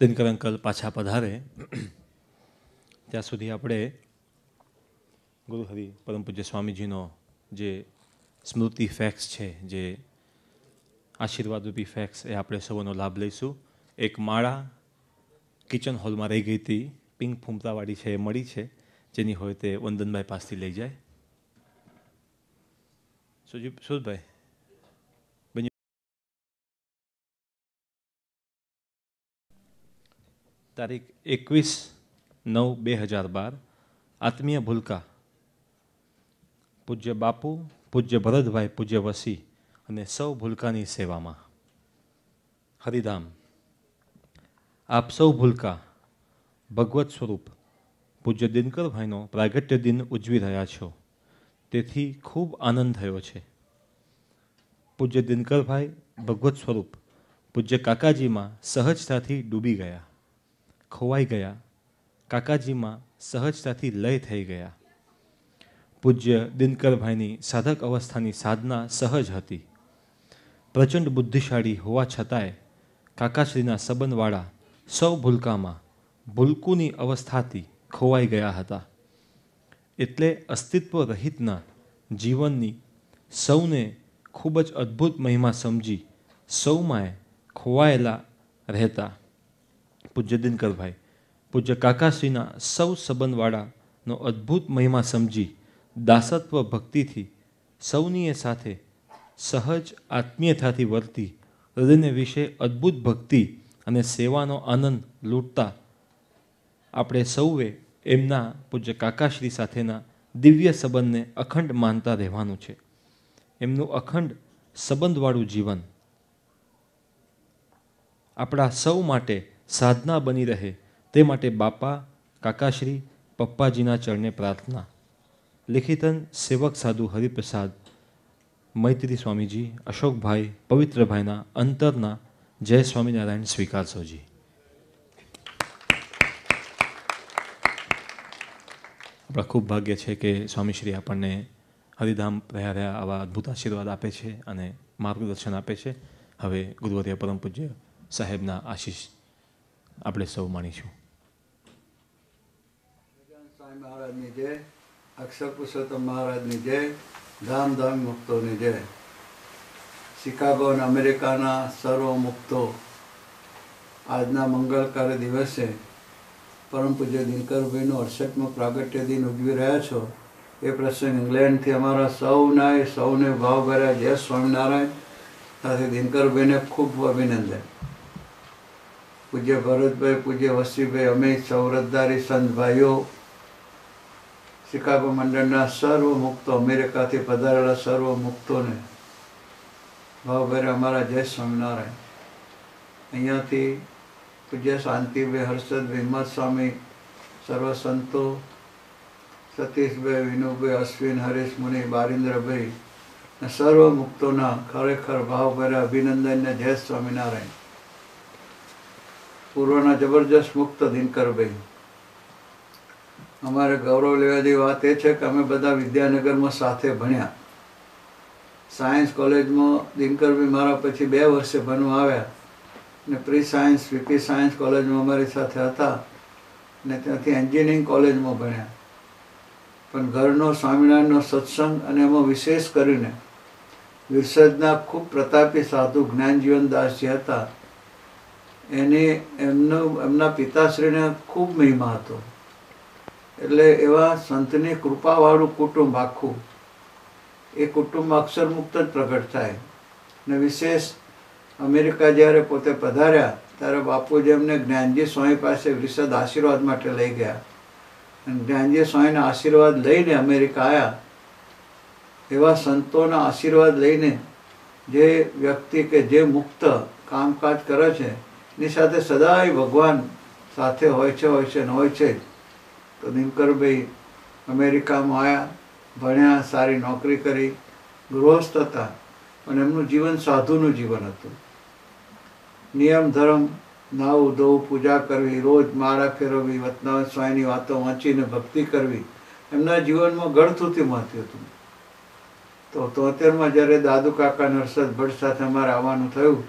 Dinkar uncle પાછા પધારે ત્યાં સુધી આપણે ગુરુહરિ પરમ પૂજ્ય સ્વામીજીનો જે સ્મૃતિ fax છે, જે આશીર્વાદરૂપી fax, એ આપણે સૌનો લાભ લઈશું. એક માળા કિચન હોલમાં રહી ગઈ હતી, પિંક ફૂમતાવાળી છે, એ મળી છે. જેની હોય તે વંદનભાઈ પાસથી લઈ જાય. સુરભાઈ તારીખ 21/9/2012 આત્મીય ભૂલકા પૂજ્ય બાપુ, પૂજ્ય ભરતભાઈ, પૂજ્ય વસી અને સૌ ભૂલકાની સેવામાં. હરિધામ. આપ સૌ ભૂલકા ભગવત સ્વરૂપ પૂજ્ય દિનકરભાઈનો પ્રાગટ્ય દિન ઉજવી રહ્યા છો, તેથી ખૂબ આનંદ થયો છે. પૂજ્ય દિનકરભાઈ ભગવત સ્વરૂપ પૂજ્ય કાકાજીમાં સહજતાથી ડૂબી ગયા, ખોવાઈ ગયા. કાકાજીમાં સહજતાથી લય થઈ ગયા. પૂજ્ય દિનકરભાઈની સાધક અવસ્થાની સાધના સહજ હતી. પ્રચંડ બુદ્ધિશાળી હોવા છતાંય કાકાશ્રીના સંબંધવાળા સૌ ભૂલકામાં ભૂલકુની અવસ્થાથી ખોવાઈ ગયા હતા. એટલે અસ્તિત્વ રહિતના જીવનની સૌને ખૂબ જ અદ્ભુત મહિમા સમજી સૌમાં ખોવાયેલા રહેતા પૂજ્ય દિનકરભાઈ પૂજ્ય કાકાશ્રીના સૌ સંબંધવાળાનો અદ્ભુત મહિમા સમજી દાસત્વ ભક્તિથી સૌની સાથે સહજ આત્મીયતાથી વર્તી હૃદયને વિશે અદ્ભુત ભક્તિ અને સેવાનો આનંદ લૂંટતા આપણે સૌએ એમના પૂજ્ય કાકાશ્રી સાથેના દિવ્ય સંબંધને અખંડ માનતા રહેવાનું છે. એમનું અખંડ સંબંધવાળું જીવન આપણા સૌ માટે સાધના બની રહે તે માટે બાપા, કાકાશ્રી, પપ્પાજીના ચરણે પ્રાર્થના. લિખિતન સેવક સાધુ હરિપ્રસાદ મૈત્રી સ્વામીજી, અશોકભાઈ, પવિત્રભાઈના અંતરના જય સ્વામિનારાયણ સ્વીકારશોજી. આપણા ખૂબ ભાગ્ય છે કે સ્વામીશ્રી આપણને હરિધામ રહ્યા રહ્યા આવા અદ્ભુત આશીર્વાદ આપે છે અને માર્ગદર્શન આપે છે. હવે ગુરુવર્ય પરમ પૂજ્ય સાહેબના આશીષ આપણે સૌ માણીશું. સ્વામી મહારાજની જય, અક્ષર પુરુષોત્તમ મહારાજની જય, ધામ મુક્તોની જય. શિકાગો અને અમેરિકાના સર્વ મુક્તો આજના મંગળકારી દિવસે પરમ પૂજ્ય દિનકરભાઈનો 68મો પ્રાગટ્ય દિન ઉજવી રહ્યા છો. એ પ્રસંગ ઇંગ્લેન્ડથી અમારા સૌને ભાવભર્યા જય સ્વામિનારાયણ સાથે દિનકરભાઈને ખૂબ અભિનંદન. પૂજ્ય ભરતભાઈ, પૂજ્ય વસીભાઈ, અમે સૌરતધારી સંત ભાઈઓ, શિકાગો મંડળના સર્વ મુક્તો, અમેરિકાથી પધારેલા સર્વ મુક્તોને ભાવભર્યા અમારા જય સ્વામિનારાયણ. અહીંયાથી પૂજ્ય શાંતિભાઈ, હર્ષદભાઈ, હિંમત સ્વામી, સર્વ સંતો, સતીશભાઈ, વિનુભાઈ, અશ્વિન, હરીશ મુનિ, બારિન્દ્રભાઈ અને સર્વ મુક્તોના ખરેખર ભાવભર્યા અભિનંદનને જય સ્વામિનારાયણ. પૂર્વના જબરજસ્ત મુક્ત દિનકરભાઈ, અમારે ગૌરવ લેવા જેવી વાત એ છે કે અમે બધા વિદ્યાનગરમાં સાથે ભણ્યા. સાયન્સ કોલેજમાં દિનકરભાઈ મારા પછી 2 વર્ષે ભણવા આવ્યા અને પ્રી સાયન્સ, વીપી સાયન્સ કોલેજમાં અમારી સાથે હતા અને ત્યાંથી એન્જિનિયરિંગ કોલેજમાં ભણ્યા. પણ ઘરનો સ્વામિનારાયણનો સત્સંગ અને એમાં વિશેષ કરીને વિરસદના ખૂબ પ્રતાપી સાધુ જ્ઞાનજીવનદાસજી હતા. એમના પિતાશ્રીને ખૂબ મહિમા હતો. એટલે એવા સંતની કૃપાવાળું કુટુંબ આખું, એ કુટુંબ અક્ષર મુક્ત જ પ્રગટ થાય. ને વિશેષ અમેરિકા જ્યારે પોતે પધાર્યા ત્યારે બાપુજી એમને જ્ઞાનજી સ્વામી પાસે વિરસદ આશીર્વાદ માટે લઈ ગયા અને જ્ઞાનજી સ્વામીના આશીર્વાદ લઈને અમેરિકા આવ્યા. એવા સંતોના આશીર્વાદ લઈને જે વ્યક્તિ કે જે મુક્ત કામકાજ કરે છે એની સાથે સદાય ભગવાન સાથે હોય છે ને હોય છે. તો દિનકરભાઈ અમેરિકામાં આવ્યા, ભણ્યા, સારી નોકરી કરી, ગૃહસ્થ હતા, પણ એમનું જીવન સાધુનું જીવન હતું. નિયમ ધર્મ, નાવું ધોવું, પૂજા કરવી, રોજ માળા ફેરવવી, વતનાવત સ્વામીની વાતો વાંચીને ભક્તિ કરવી એમના જીવનમાં ગળથુથી મહત્વ હતું. તો 73માં જ્યારે દાદુ કાકા નરસદ ભટ્ટ સાથે અમારે આવવાનું થયું,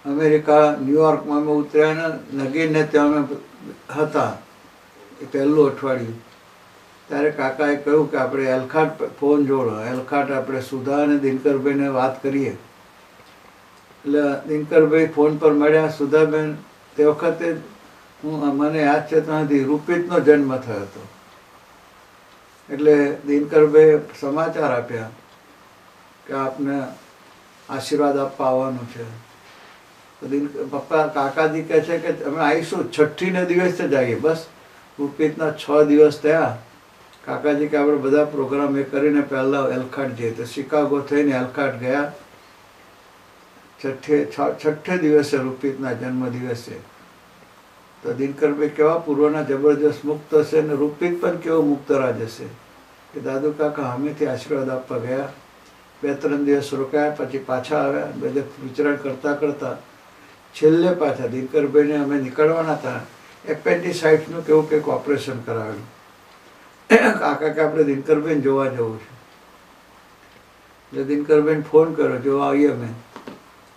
અમેરિકા ન્યુયોર્કમાં અમે ઉતર્યા ને નગીનને ત્યાં અમે હતા એ પહેલું અઠવાડિયું. ત્યારે કાકાએ કહ્યું કે આપણે એલખાટ ફોન જોડો, એલખાટ આપણે સુધા અને દિનકરભાઈને વાત કરીએ. એટલે દિનકરભાઈ ફોન પર મળ્યા. સુધાબેન તે વખતે મને યાદ છે ત્યાંથી રૂપિતનો જન્મ થયો હતો. એટલે દિનકરભાઈએ સમાચાર આપ્યા કે આપને આશીર્વાદ આપવા આવવાનું છે. તો પપ્પા કાકાજી કહે છે કે અમે આવીશું, છઠ્ઠીને દિવસે જ આવીએ. બસ રૂપિતના 6 દિવસ થયા. કાકાજી કે આપણે બધા પ્રોગ્રામ એ કરીને પહેલાં એલખાટ જઈએ. તો શિકાગો થઈને એલખાટ ગયા. છઠ્ઠે દિવસે રૂપિતના જન્મ દિવસે. તો દિનકરભાઈ કેવા પૂર્વના જબરજસ્ત મુક્ત હશે ને રૂપિત પણ કેવો મુક્તરાજ હશે કે દાદુ કાકા અમેથી આશીર્વાદ આપવા ગયા. 2-3 દિવસ રોકાયા, પછી પાછા આવ્યા. બધા વિચરણ કરતાં કરતાં છેલ્લે પાછા દિનકરભાઈને અમે નીકળવાના હતા. એપેન્ડિસાઇટ્સનું કેવું કંઈક ઓપરેશન કરાવેલું. કાકા કે આપણે દિનકરભાઈને જોવા જવું છે. એટલે દિનકરભાઈને ફોન કર્યો, જોવા આવીએ અમે.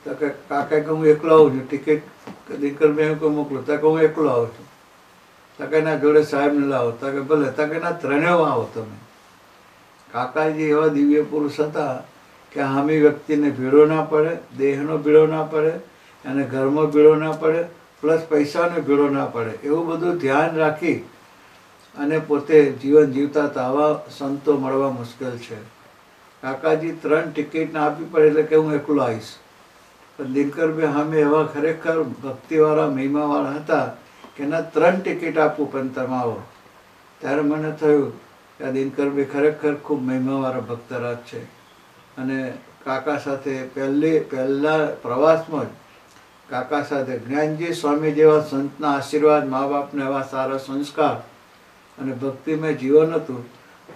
તો કે કાકા કે હું એકલો આવું છું, ટિકિટ દિનકરભાઈ કોઈ મોકલું? તો કે હું એકલો આવું છું. તો કે ના જોડે સાહેબને લાવો. તો કે ભલે. તો કે ના ત્રણેય આવો તમે. કાકાજી એવા દિવ્ય પુરુષ હતા કે હામી વ્યક્તિને ભીડો ના પડે, દેહનો ભીડો ના પડે, અને ઘરમાં ભીડો ના પડે, પ્લસ પૈસાનો ભીડો ના પડે. એવું બધું ધ્યાન રાખી અને પોતે જીવન જીવતા હતા. આવા સંતો મળવા મુશ્કેલ છે. કાકાજી 3 ટિકિટ આપી પડે એટલે કે હું એકલો આવીશ. પણ દિનકરભાઈ સામે એવા ખરેખર ભક્તિવાળા મહિમાવાળા હતા કે ના 3 ટિકિટ આપું પણ તમે આવો. ત્યારે મને થયું કે આ દિનકરભાઈ ખરેખર ખૂબ મહિમાવાળા ભક્તરાજ છે. અને કાકા સાથે પહેલા પ્રવાસમાં જ કાકા સાથે જ્ઞાનજી સ્વામી જેવા સંતના આશીર્વાદ, મા બાપને એવા સારા સંસ્કાર અને ભક્તિમય જીવન હતું.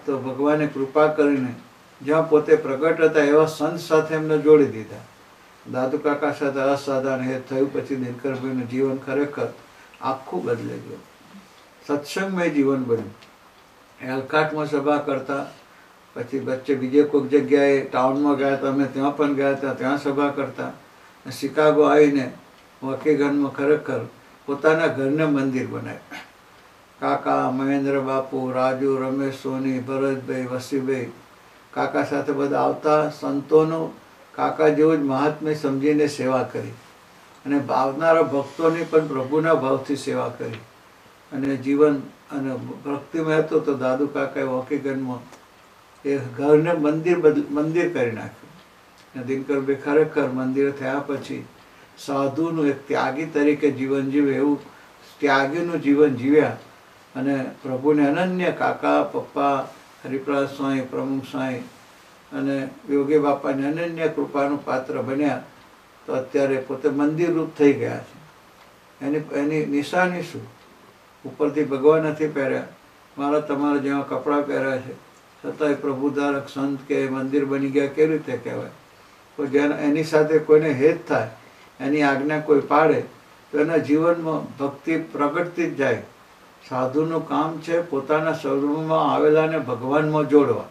તો ભગવાને કૃપા કરીને જ્યાં પોતે પ્રગટ હતા એવા સંત સાથે એમને જોડી દીધા. દાદુ કાકા સાથે અસાધારણ એ થયું. પછી દિનકરભાઈનું જીવન ખરેખર આખું બદલાઈ ગયું. સત્સંગમય જીવન બન્યું. એલખાટમાં સભા કરતા, પછી વચ્ચે બીજે કોઈક જગ્યાએ ટાઉનમાં ગયા હતા, અમે ત્યાં પણ ગયા હતા, ત્યાં સભા કરતા. શિકાગો આવીને વકીગનમાં ખરેખર પોતાના ઘરને મંદિર બનાવ્યું. કાકા, મહેન્દ્ર બાપુ, રાજુ, રમેશ સોની, ભરતભાઈ, વસીભાઈ કાકા સાથે બધા આવતા. સંતોનું કાકા જેવું જ મહાત્મ્ય સમજીને સેવા કરી, અને આવનારા ભક્તોની પણ પ્રભુના ભાવથી સેવા કરી, અને જીવન અને ભક્તિમય હતું. તો દાદુ કાકાએ વકીગનમાં એ ઘરને મંદિર કરી નાખ્યું. અને દિનકરભાઈ ખરેખર મંદિર થયા પછી સાધુનું એક ત્યાગી તરીકે જીવન જીવે એવું ત્યાગીનું જીવન જીવ્યા. અને પ્રભુને અનન્ય કાકા, પપ્પા, હરિપ્રસાદ સ્વામી, પ્રમુખ સ્વામી અને યોગી બાપાને અનન્ય કૃપાનું પાત્ર બન્યા. તો અત્યારે પોતે મંદિર રૂપ થઈ ગયા છે. એની નિશાની શું? ઉપરથી ભગવાન નથી પહેર્યા, મારા તમારા જેવા કપડાં પહેર્યા છે, છતાંય પ્રભુધારક સંત કે મંદિર બની ગયા કેવી રીતે કહેવાય? તો જેના એની સાથે કોઈને હેત થાય, એની આજ્ઞા કોઈ પાડે તો એના જીવનમાં ભક્તિ પ્રગટતી જ જાય. સાધુનું કામ છે પોતાના સ્વરૂપમાં આવેલાને ભગવાનમાં જોડવા.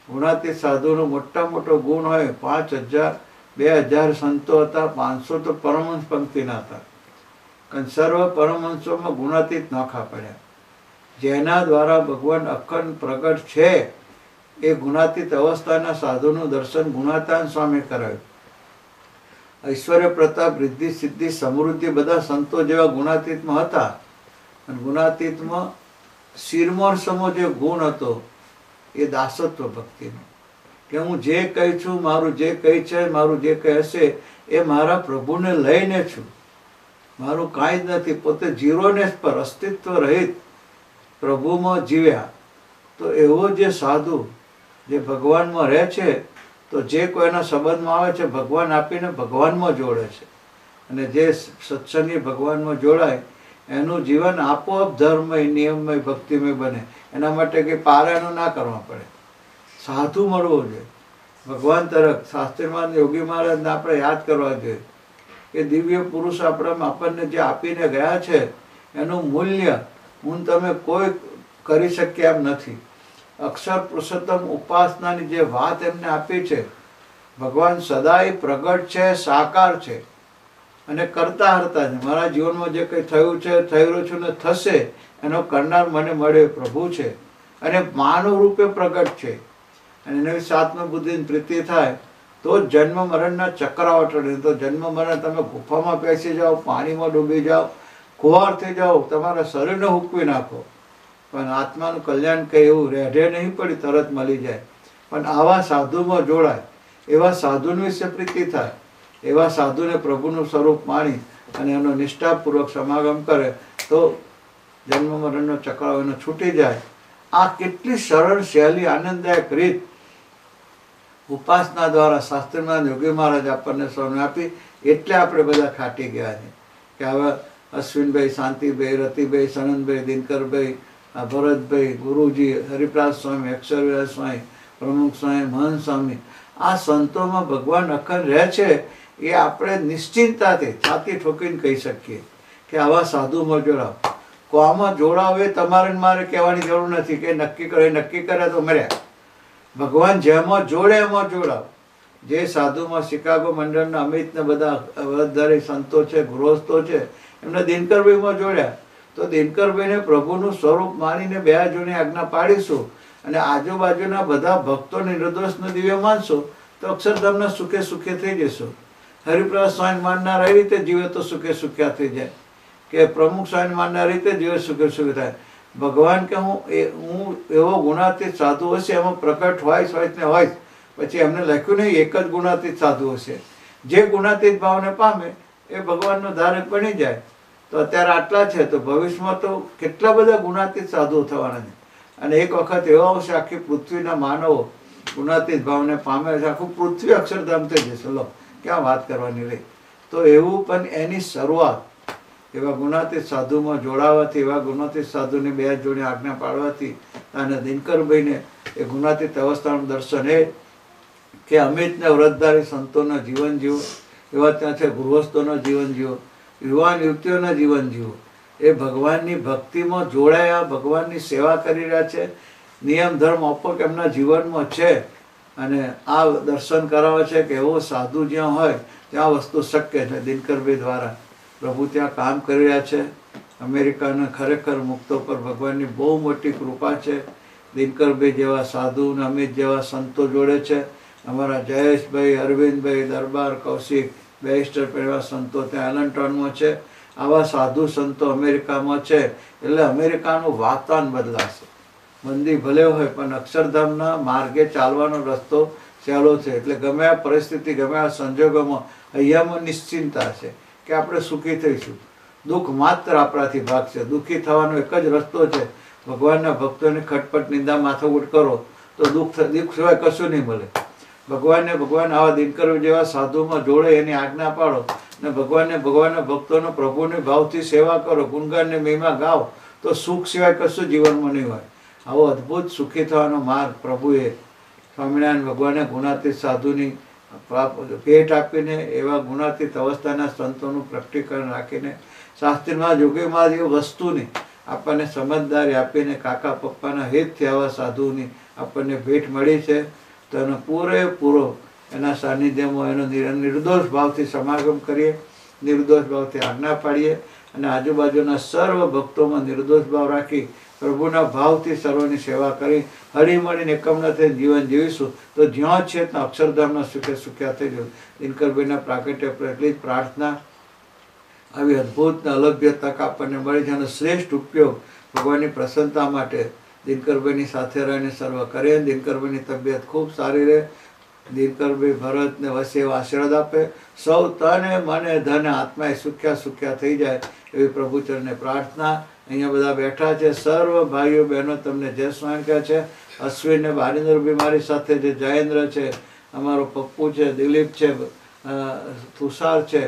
ગુણાતીત સાધુનો મોટા મોટો ગુણ હોય. 5000 2000 સંતો હતા, 500 તો પરમહંસ પંક્તિના હતા. કારણ સર્વ પરમહંસોમાં ગુણાતીત નોખા પડ્યા. જેના દ્વારા ભગવાન અખંડ પ્રગટ છે એ ગુણાતીત અવસ્થાના સાધુનું દર્શન ગુણાતાન સ્વામી કરાવ્યું. ઐશ્વર્ય, પ્રતાપ, રિદ્ધિ, સિદ્ધિ, સમૃદ્ધિ બધા સંતો જેવા ગુણાતીતમાં હતા. અને ગુણાતીતમાં શિરમોર સમો જે ગુણ હતો એ દાસત્વ ભક્તિનો, કે હું જે કહી છું, મારું જે કહી છે, મારું જે કહી હશે એ મારા પ્રભુને લઈને છું, મારું કાંઈ જ નથી. પોતે જીરોનેસ પર અસ્તિત્વ રહિત પ્રભુમાં જીવ્યા. તો એવો જે સાધુ જે ભગવાનમાં રહે છે, તો જે કોઈના સંબંધમાં આવે છે ભગવાન આપીને ભગવાનમાં જોડે છે. અને જે સત્સંગી ભગવાનમાં જોડાય એનું જીવન આપોઆપ ધર્મમય, નિયમમય, ભક્તિમય બને. એના માટે કંઈ પારાયણ ના કરવા પડે. સાધુ મળવો જોઈએ. ભગવાન તરફ શાસ્ત્રીમાં યોગી મહારાજને આપણે યાદ કરવા જોઈએ કે દિવ્ય પુરુષ આપણને જે આપીને ગયા છે એનું મૂલ્ય હું તમે કોઈ કરી શક્યા એમ નથી. અક્ષર પુરુષોત્તમ ઉપાસનાની જે વાત એમને આપી છે, ભગવાન સદાય પ્રગટ છે, સાકાર છે અને કરતા હરતા છે. મારા જીવનમાં જે કંઈ થયું છે, થઈ રહ્યું છું ને થશે, એનો કરનાર મને મળે પ્રભુ છે. અને માનવ રૂપે પ્રગટ છે. અને એની સાતમા બુદ્ધિની પ્રીતિ થાય તો જન્મ મરણના ચક્રાવટ રહે. તો જન્મ મરણ તમે ગુફામાં બેસી જાઓ, પાણીમાં ડૂબી જાઓ, ખુવાર થઈ જાઓ, તમારા શરીરને હૂકવી નાખો, પણ આત્માનું કલ્યાણ કંઈ એવું રેઢે નહીં પડી તરત મળી જાય. પણ આવા સાધુમાં જોડાય, એવા સાધુની વિશે પ્રીતિ થાય, એવા સાધુને પ્રભુનું સ્વરૂપ માણી અને એનો નિષ્ઠાપૂર્વક સમાગમ કરે તો જન્મ મરણનો ચક્રાવ એનો છૂટી જાય. આ કેટલી સરળ સહેલી આનંદદાયક રીત ઉપાસના દ્વારા શાસ્ત્રીમાં યોગી મહારાજ આપણને સૌને આપી. એટલે આપણે બધા ખાટી ગયા છે કે હવે અશ્વિનભાઈ, શાંતિભાઈ, રતિભાઈ, સનંદભાઈ, દિનકરભાઈ, ભરતભાઈ, ગુરુજી, હરિપ્રાસ સ્વામી, અક્ષરવિલાસ સ્વામી, પ્રમુખ સ્વામી, મહંત સ્વામી, આ સંતોમાં ભગવાન અખંડ રહે છે. એ આપણે નિશ્ચિંતાથી છાતી ઠોકીને કહી શકીએ કે આવા સાધુમાં જોડાવ. કોમાં જોડાવ એ તમારે મારે કહેવાની જરૂર નથી કે નક્કી કરે તો મર્યા. ભગવાન જેમાં જોડે એમાં જોડાવ. જે સાધુમાં શિકાગો મંડળના અમિતને બધા વ્રતધારી સંતો છે, ગૃહસ્થો છે, એમને દિનકરભાઈમાં જોડ્યા તો દિનકરભાઈને પ્રભુનું સ્વરૂપ માનીને બે જોડે આજ્ઞા પાડીશું અને આજુબાજુના બધા ભક્તોને નિર્દોષનું દિવ્ય માનશો તો અક્ષરધામના સુખે સુખે થઈ જશો. હરિપ્રસાદ સ્વામી માનનાર એ રીતે જીવે તો સુખે સુખ્યા થઈ જાય, કે પ્રમુખ સ્વામી માનનાર રીતે જીવે સુખે સુખ થાય. ભગવાન કે હું એવો ગુણાતીત સાધુ હશે, એમાં પ્રકટ હોય ને હોય, પછી એમને લખ્યું નહીં એક જ ગુણાતીત સાધુ હશે. જે ગુણાતીત ભાવને પામે એ ભગવાનનો ધારક બની જાય. તો અત્યારે આટલા છે તો ભવિષ્યમાં તો કેટલા બધા ગુણાતીત સાધુઓ થવાના છે. અને એક વખત એવો આવશે આખી પૃથ્વીના માનવો ગુણાતીત ભાવને પામે છે, આખું પૃથ્વી અક્ષરધામ થઈ જશે. લો ક્યાં વાત કરવાની રહી. તો એવું પણ એની શરૂઆત એવા ગુણાતીત સાધુમાં જોડાવાથી, એવા ગુણાતીત સાધુની બે જોડે આજ્ઞા પાડવાથી અને દિનકરભાઈને એ ગુણાતીત અવસ્થાનું દર્શન એ કે અમિતને વ્રતધારી સંતોના જીવન જીવો, એવા ત્યાં છે ગૃહસ્થોના જીવન જીવો, યુવાન યુવતીઓના જીવન જીવો. એ ભગવાનની ભક્તિમાં જોડાયા, ભગવાનની સેવા કરી રહ્યા છે, નિયમ ધર્મ અપોક એમના જીવનમાં છે. અને આ દર્શન કરાવે છે કે એવો સાધુ જ્યાં હોય ત્યાં વસ્તુ શક્ય છે. દિનકરભાઈ દ્વારા પ્રભુ ત્યાં કામ કરી રહ્યા છે. અમેરિકાના ખરેખર મુક્તો પર ભગવાનની બહુ મોટી કૃપા છે. દિનકરભાઈ જેવા સાધુ અને અમિત જેવા સંતો જોડે છે. અમારા જયેશભાઈ, અરવિંદભાઈ, દરબાર, કૌશિક, બેરિસ્ટર એવા સંતો ત્યાં એલન્ટોનમાં છે. આવા સાધુ સંતો અમેરિકામાં છે. એટલે અમેરિકાનું વાતાવરણ બદલાશે. મંદી ભલે હોય પણ અક્ષરધામના માર્ગે ચાલવાનો રસ્તો સહેલો છે. એટલે ગમે આ પરિસ્થિતિ, ગમે આ સંજોગોમાં અહીંયામાં નિશ્ચિંતા છે કે આપણે સુખી થઈશું. દુઃખ માત્ર આપણાથી ભાગશે. દુઃખી થવાનો એક જ રસ્તો છે, ભગવાનના ભક્તોની ખટપટ નિંદા માથાકૂટ કરો તો દુઃખ સિવાય કશું નહીં મળે. ભગવાન આવા દિનકરભાઈ જેવા સાધુમાં જોડે, એની આજ્ઞા પાડો અને ભગવાનના ભક્તોનો પ્રભુની ભાવથી સેવા કરો, ગુણગાનને મહિમા ગાઓ તો સુખ સિવાય કશું જીવનમાં નહીં હોય. આવો અદ્ભુત સુખી થવાનો માર્ગ પ્રભુએ સ્વામિનારાયણ ભગવાને ગુણાતીત સાધુની ભેટ આપીને, એવા ગુણાતીત અવસ્થાના સંતોનું પ્રકટીકરણ રાખીને, શાસ્ત્રીમાં યોગીમાં એ વસ્તુની આપણને સમજદારી આપીને કાકા પપ્પાના હિતથી આવા સાધુની આપણને ભેટ મળી છે. તો એનો પૂરેપૂરો એના સાનિધ્યમાં એનો નિર્દોષ ભાવથી સમાગમ કરીએ, નિર્દોષ ભાવથી આજ્ઞા પાડીએ અને આજુબાજુના સર્વ ભક્તોમાં નિર્દોષ ભાવ રાખી પ્રભુના ભાવથી સર્વની સેવા કરી હળીમળીને એકમના થઈને જીવન જીવીશું તો જ્યાં છે ત્યાં અક્ષરધામના સુખે સુખ્યા થઈ જવું. દિનકરભાઈના પ્રાગટ્ય પર એટલી જ પ્રાર્થના. આવી અદ્ભુત અલભ્ય તક આપણને મળી છે અને શ્રેષ્ઠ ઉપયોગ ભગવાનની પ્રસન્નતા માટે દિનકરભાઈની સાથે રહીને સર્વ કરે. દિનકરભાઈની તબિયત ખૂબ સારી રહે. દિનકરભાઈ ભરતને વસે એવા આશીર્વાદ આપે. સૌ તને મને ધન આત્માએ સુખ્યા થઈ જાય એવી પ્રભુચરણને પ્રાર્થના. અહીંયા બધા બેઠા છે સર્વ ભાઈઓ બહેનો તમને જય સ્વામી કહે છે. અશ્વિન ને બારિન્દ્રભાઈ મારી સાથે છે, જયેન્દ્ર છે, અમારો પપ્પુ છે, દિલીપ છે, તુષાર છે,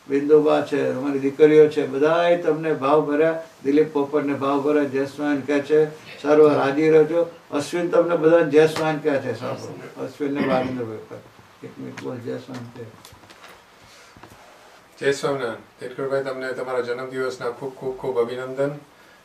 બિંદુબા છે, અમારી દીકરીઓ છે, બધાએ તમને ભાવ ભર્યા. દિલીપ પોપટને ભાવ ભર્યા, જય સ્વામી કહે છે. સર્વ રાજી રહેજો. અશ્વિન તમને બધાને જય સ્વામી કહે છે. સાંભળો અશ્વિન ને બારિન્દ્રભાઈ પર એક મિનિટ બોલ. જય સ્વામી. જય સ્વામિનારાયણ. દિનકરભાઈ, તમને તમારા જન્મદિવસના ખૂબ ખૂબ ખૂબ અભિનંદન.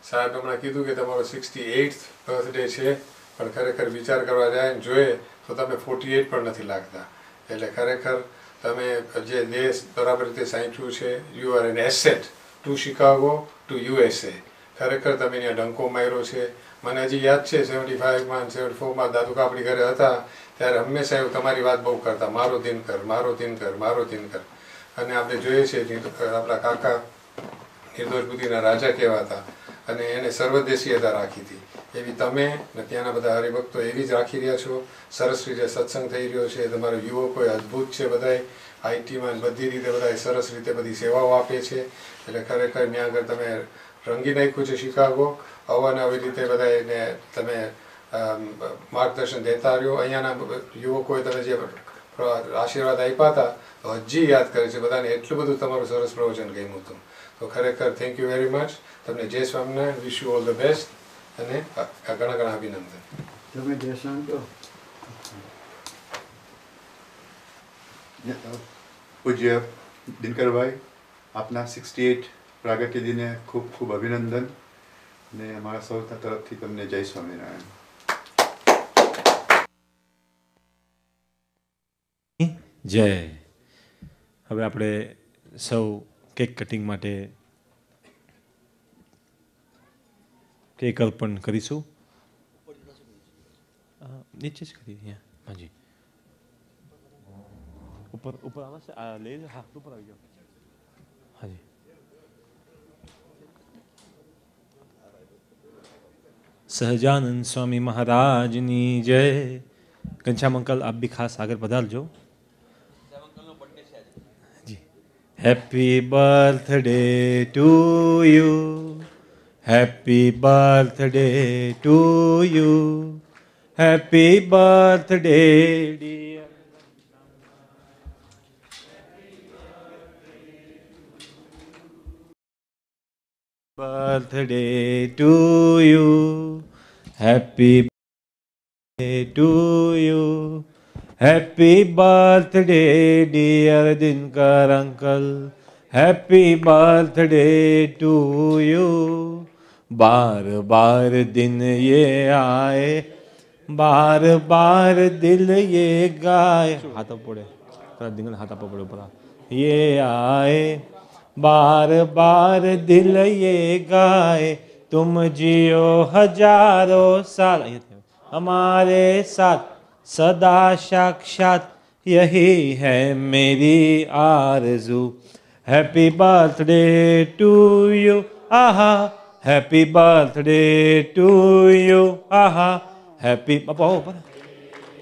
સાહેબ હમણાં કીધું કે તમારો 68th બર્થડે છે, પણ ખરેખર વિચાર કરવા જાય ને જોઈએ તો તમે 48 પણ નથી લાગતા. એટલે ખરેખર તમે જે દેશ બરાબર રીતે સાંચ્યું છે, you are an asset to Chicago to USA. ખરેખર તમે અહીંયા ડંકો માર્યો છે મને હજી યાદ છે 75માં 74માં દાદુ આપણી ઘરે હતા ત્યારે હંમેશા એવું તમારી વાત બહુ કરતા, મારો દિનકર, મારો દિનકર, મારો દિનકર. અને આપણે જોઈએ છીએ આપણા કાકા નિર્દોષ બુદ્ધિના રાજા કહેવાતા અને એને સર્વદેશીયતા રાખી હતી. એવી તમે ને ત્યાંના બધા હરિભક્તો એવી જ રાખી રહ્યા છો. સરસ રીતે સત્સંગ થઈ રહ્યો છે. તમારા યુવકો અદ્ભુત છે, બધાય આઈટીમાં બધી રીતે બધા સરસ રીતે બધી સેવાઓ આપે છે. એટલે ખરેખર ત્યાં આગળ તમે રંગી નાખ્યું છે શિકાગો. અવાનવી રીતે બધા એને તમે માર્ગદર્શન દેતા રહ્યો. અહીંયાના યુવકોએ તમે જે આશીર્વાદ આપ્યા હતા તો હજી યાદ કરે છે બધાને. એટલું બધું તમારું સરસ પ્રવચન ગમ્યું હતું. તો ખરેખર થેન્ક યુ વેરી મચ. તમને જય Swaminarayan, wish you all the best અને ઘણા ઘણા અભિનંદન. તમે જય સ્વામી કહો. પૂજ્ય દિનકરભાઈ, આપના 68 પ્રાગટ્ય દિને ખૂબ ખૂબ અભિનંદન ને અમારા સૌ તરફથી તમને જય સ્વામિનારાયણ. જય. હવે આપણે સૌ કેક કટિંગ માટે કેક અર્પણ કરીશું. નીચે જ કરીએ અહીંયા. હાજી ઉપર ઉપર આવશે. આ લઈ લે. હા ઉપર આવી જાઓ. હાજી. સહજાનંદ સ્વામી મહારાજની જય. ઘનશ્યામ અંકલ આપ બી ખાસ આગળ પધારજો. Happy birthday to you. Happy birthday to you. Happy birthday, dear. Birthday to you. Happy birthday to you. Happy birthday, dear Dinkar uncle. Happy birthday to you. बार बार दिन ये आए, बार बार दिल ये गाए. हाथ पड़े दिंगल हाथ पड़े ऊपर. ये आए बार बार दिल ये गाए, तुम जियो हजारों साल हमारे साथ सदा साक्षात, यही है मेरी आरज़ू. Happy birthday to you. आहा हैप्पी बर्थडे टू यू. आहा हैप्पी. बापा आओ ऊपर.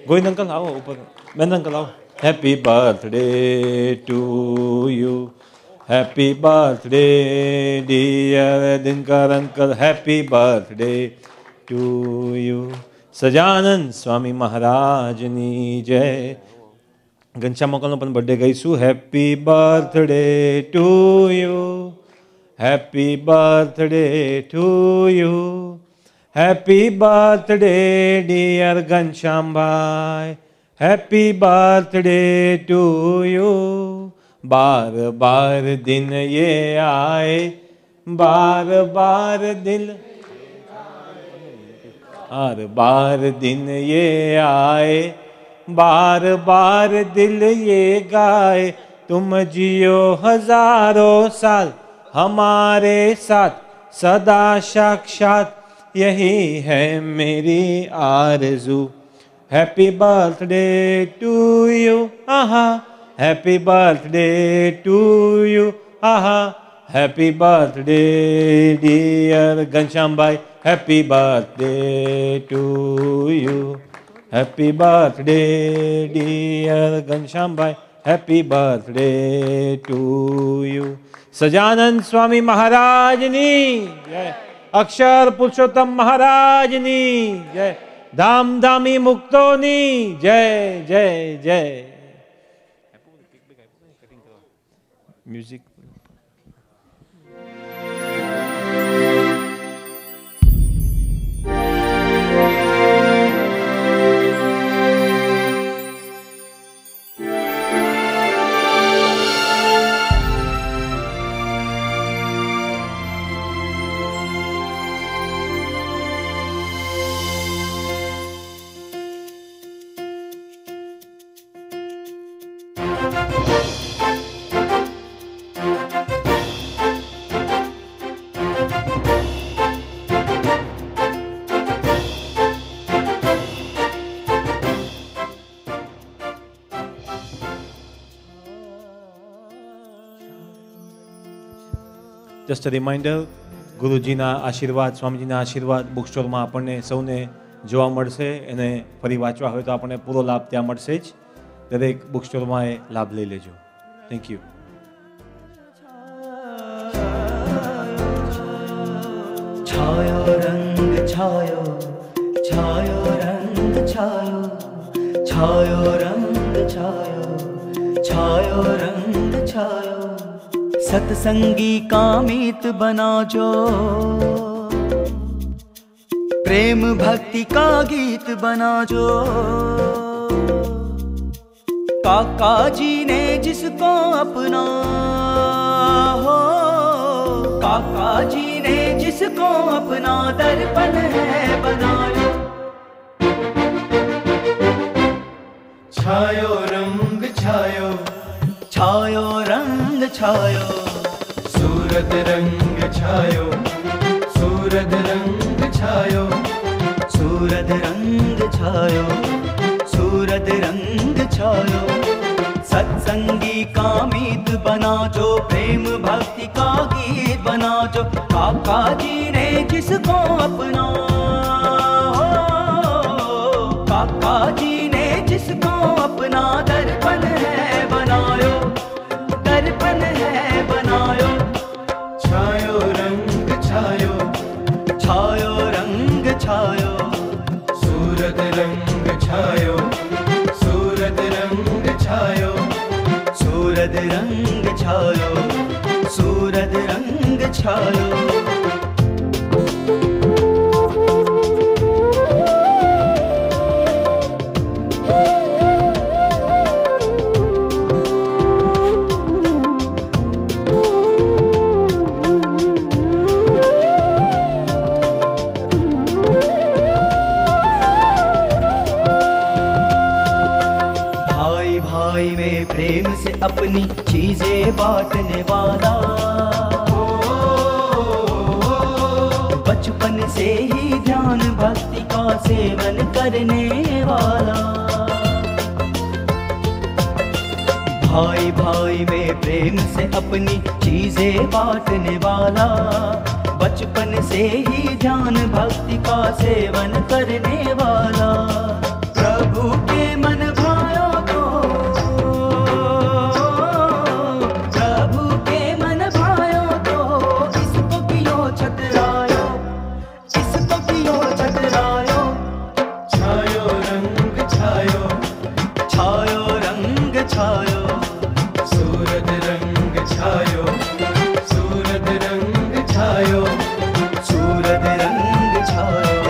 गोविंद अंकल आओ ऊपर. मेहंद अंकल आओ. Happy birthday to you. Happy birthday dear Dinkar uncle. Happy birthday to you. Sahajanand Swami મહારાજની જય. ઘનશ્યામ અંકલનો પણ બર્થડે ગઈશું. Happy birthday to you. Happy birthday to you. Happy birthday dear Ghanshyambhai. Happy birthday to you. બાર બાર દિન યે આए, બાર બાર દિલ हर बार दिन ये आए, बार बार दिल ये गाए, तुम जियो हजारों साल हमारे साथ सदा साक्षात, यही है मेरी आरज़ू. Happy birthday to you. आहा हैप्पी बर्थडे टू यू. आहा happy birthday dear Ghanshyam bhai. Happy birthday to you. Happy birthday dear Ghanshyam bhai. Happy birthday to you. Sajanand Swami મહારાજની જય. અક્ષર પુરુષોત્તમ મહારાજની જય. ધામધામી મુક્તોની જય જય જય. મ્યુઝિક જસ્ટ અ રિમાઇન્ડર, ગુરુજીના આશીર્વાદ, સ્વામીજીના આશીર્વાદ બુક સ્ટોરમાં આપણને સૌને જોવા મળશે, એને ફરી વાંચવા હોય તો આપણને પૂરો લાભ ત્યાં મળશે જ. દરેક બુક સ્ટોરમાં એ લાભ લઈ લેજો. Thank you. छायो रंग छायो, छायो रंग छायो, छायो रंग छायो, छायो रंग छायो. सत्संगी का मीत बना जो, प्रेम भक्ति का गीत बना जो. काका जी ने जिसको अपना हो, काका जी ने जिसको अपना दर्पण है बनायो. छायो रंग छायो, छायो रंग छायो, सूरत रंग छायो, सूरत रंग छायो, सूरत रंग छायो, सूरत रंग छायो. सत्संगी का मीत बना जो, प्रेम भक्ति का गीत बना जो. काका जी ने जिसको अपना हो, काका जी ने जिसको अपना दर्पण है बनायो, दर्पण है बनायो. छायो रंग छायो, छायो रंग छायो, सूरत रंग छायो, सूरत रंग छायो, सूरत रंग छायो, सूरत रंग छायो. प्रेम से अपनी चीजें बांटने वाला, बचपन से ही ध्यान भक्ति का सेवन करने वाला. भाई भाई में प्रेम से अपनी चीजें बांटने वाला, बचपन से ही ध्यान भक्ति का सेवन करने वाला. प्रभु के मन भायो तो, प्रभु के मन भायो तो, इसको क्यों छतरायो, इसको क्यों छतरायो. छायो रंग छायो, छायो रंग छायो, सूरत रंग छायो, सूरत रंग छायो, सूरत रंग छायो,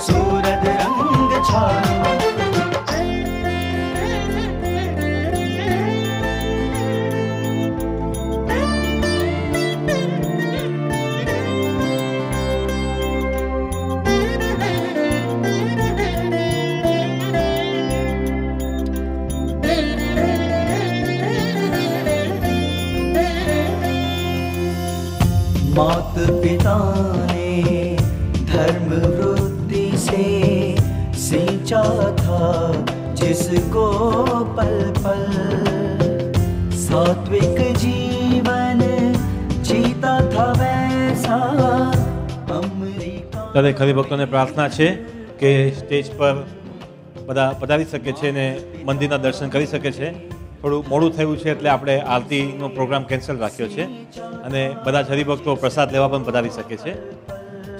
सूरत रंग छायो. मात पिता ने धर्म वृत्ति से सींचा था जिसको पल पल, सात्विक जीवन जीता था वैसा अमेरिका. દરેક હરિભક્તોને પ્રાર્થના છે કે સ્ટેજ પર બધા પધારી શકે છે ને મંદિરના દર્શન કરી શકે છે. થોડું મોડું થયું છે એટલે આપણે આરતીનો પ્રોગ્રામ કેન્સલ રાખ્યો છે અને બધા જ હરિભક્તો પ્રસાદ લેવા પણ પધારી શકે છે.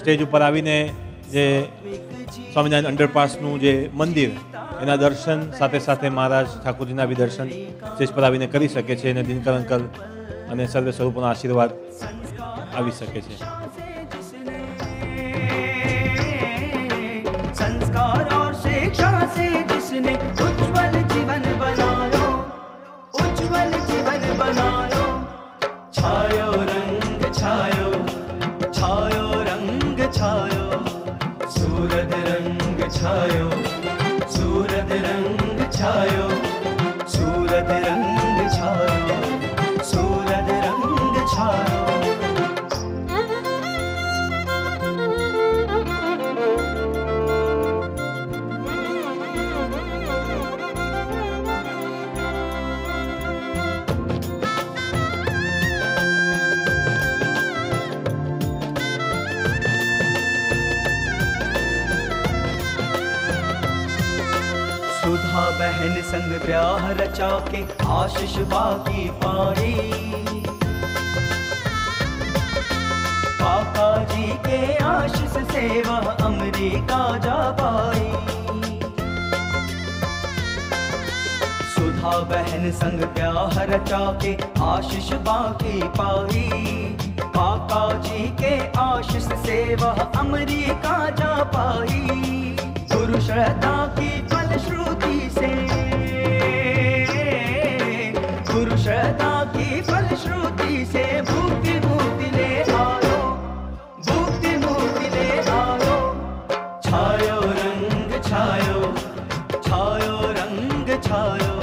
સ્ટેજ ઉપર આવીને જે સ્વામિનારાયણ અંડરપાસનું જે મંદિર એના દર્શન સાથે સાથે મહારાજ ઠાકોરજીના બી દર્શન સ્ટેજ પર આવીને કરી શકે છે અને દિનકર અંકલ અને સર્વે સ્વરૂપોના આશીર્વાદ આવી શકે છે. संस्कार और शिक्षा से जिसने उज्जवल जीवन बनायो, उज्जवल जीवन बनायो. छायो रंग छायो, छायो रंग छायो, सूरत रंग छायो, सूरत रंग छायो, सूरत रंग छायो, सूरत रंग छायो. बहन संग ब्याह रचा के आशीष बाकी पाई। काका जी के आशीष से वह अमेरिका जा पाई। सुधा बहन संग ब्याह रचा के आशीष बाकी पाई। काका जी के आशीष से वह अमेरिका जा पाई। गुरु श्रद्धा की फलश्रुति से, गुरु श्रद्धा की फलश्रुति से भुक्ति मुक्ति ले आयो, भुक्ति मुक्ति ले आयो। छायो रंग छायो, छायो रंग छायो,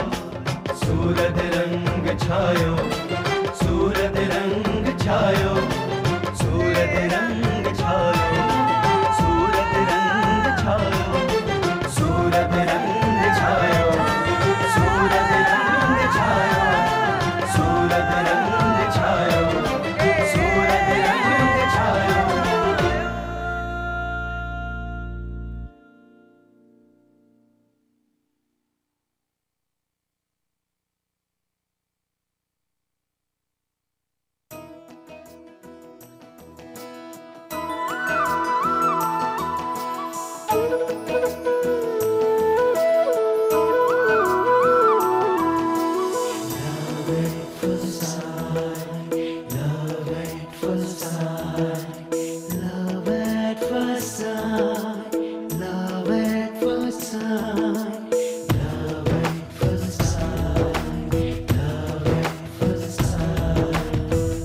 सूरज रंग छायो, सूरज रंग छायो, सूरज रंग छायो, सूरज रंग छायो, सूरज रंग छायो, सूरज रंग छायो, सूरज रंग छायो, सूरज रंग छायो।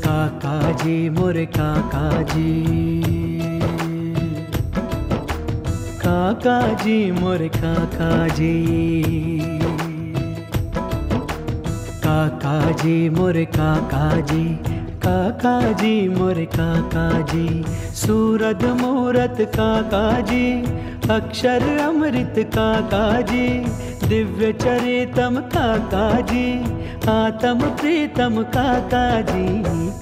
काकाजी मोरे काकाजी, काकाजी मोरे काकाजी, काकाजी मोरे काकाजी, काकाजी मोरे काकाजी। सूरत मूरत काकाजी, अक्षर अमृत काकाजी, दिव्य चरितम काकाजी, आत्म प्रीतम काकाजी।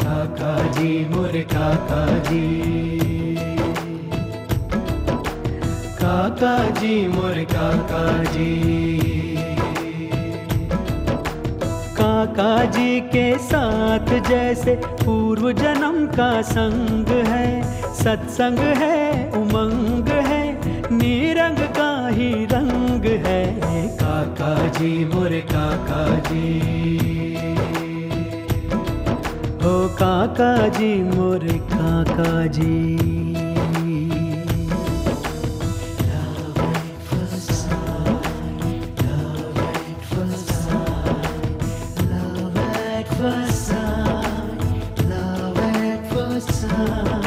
काकाजी मोरे काकाजी, काकाजी मोरे काकाजी। काकाजी के साथ जैसे पूर्व जन्म का संग है, सत्संग है, उमंग है, निरंग का ही रंग है। काकाजी मोरे काकाजी, ओ काकाजी मोरे काकाजी। Love at first sight, love at first sight.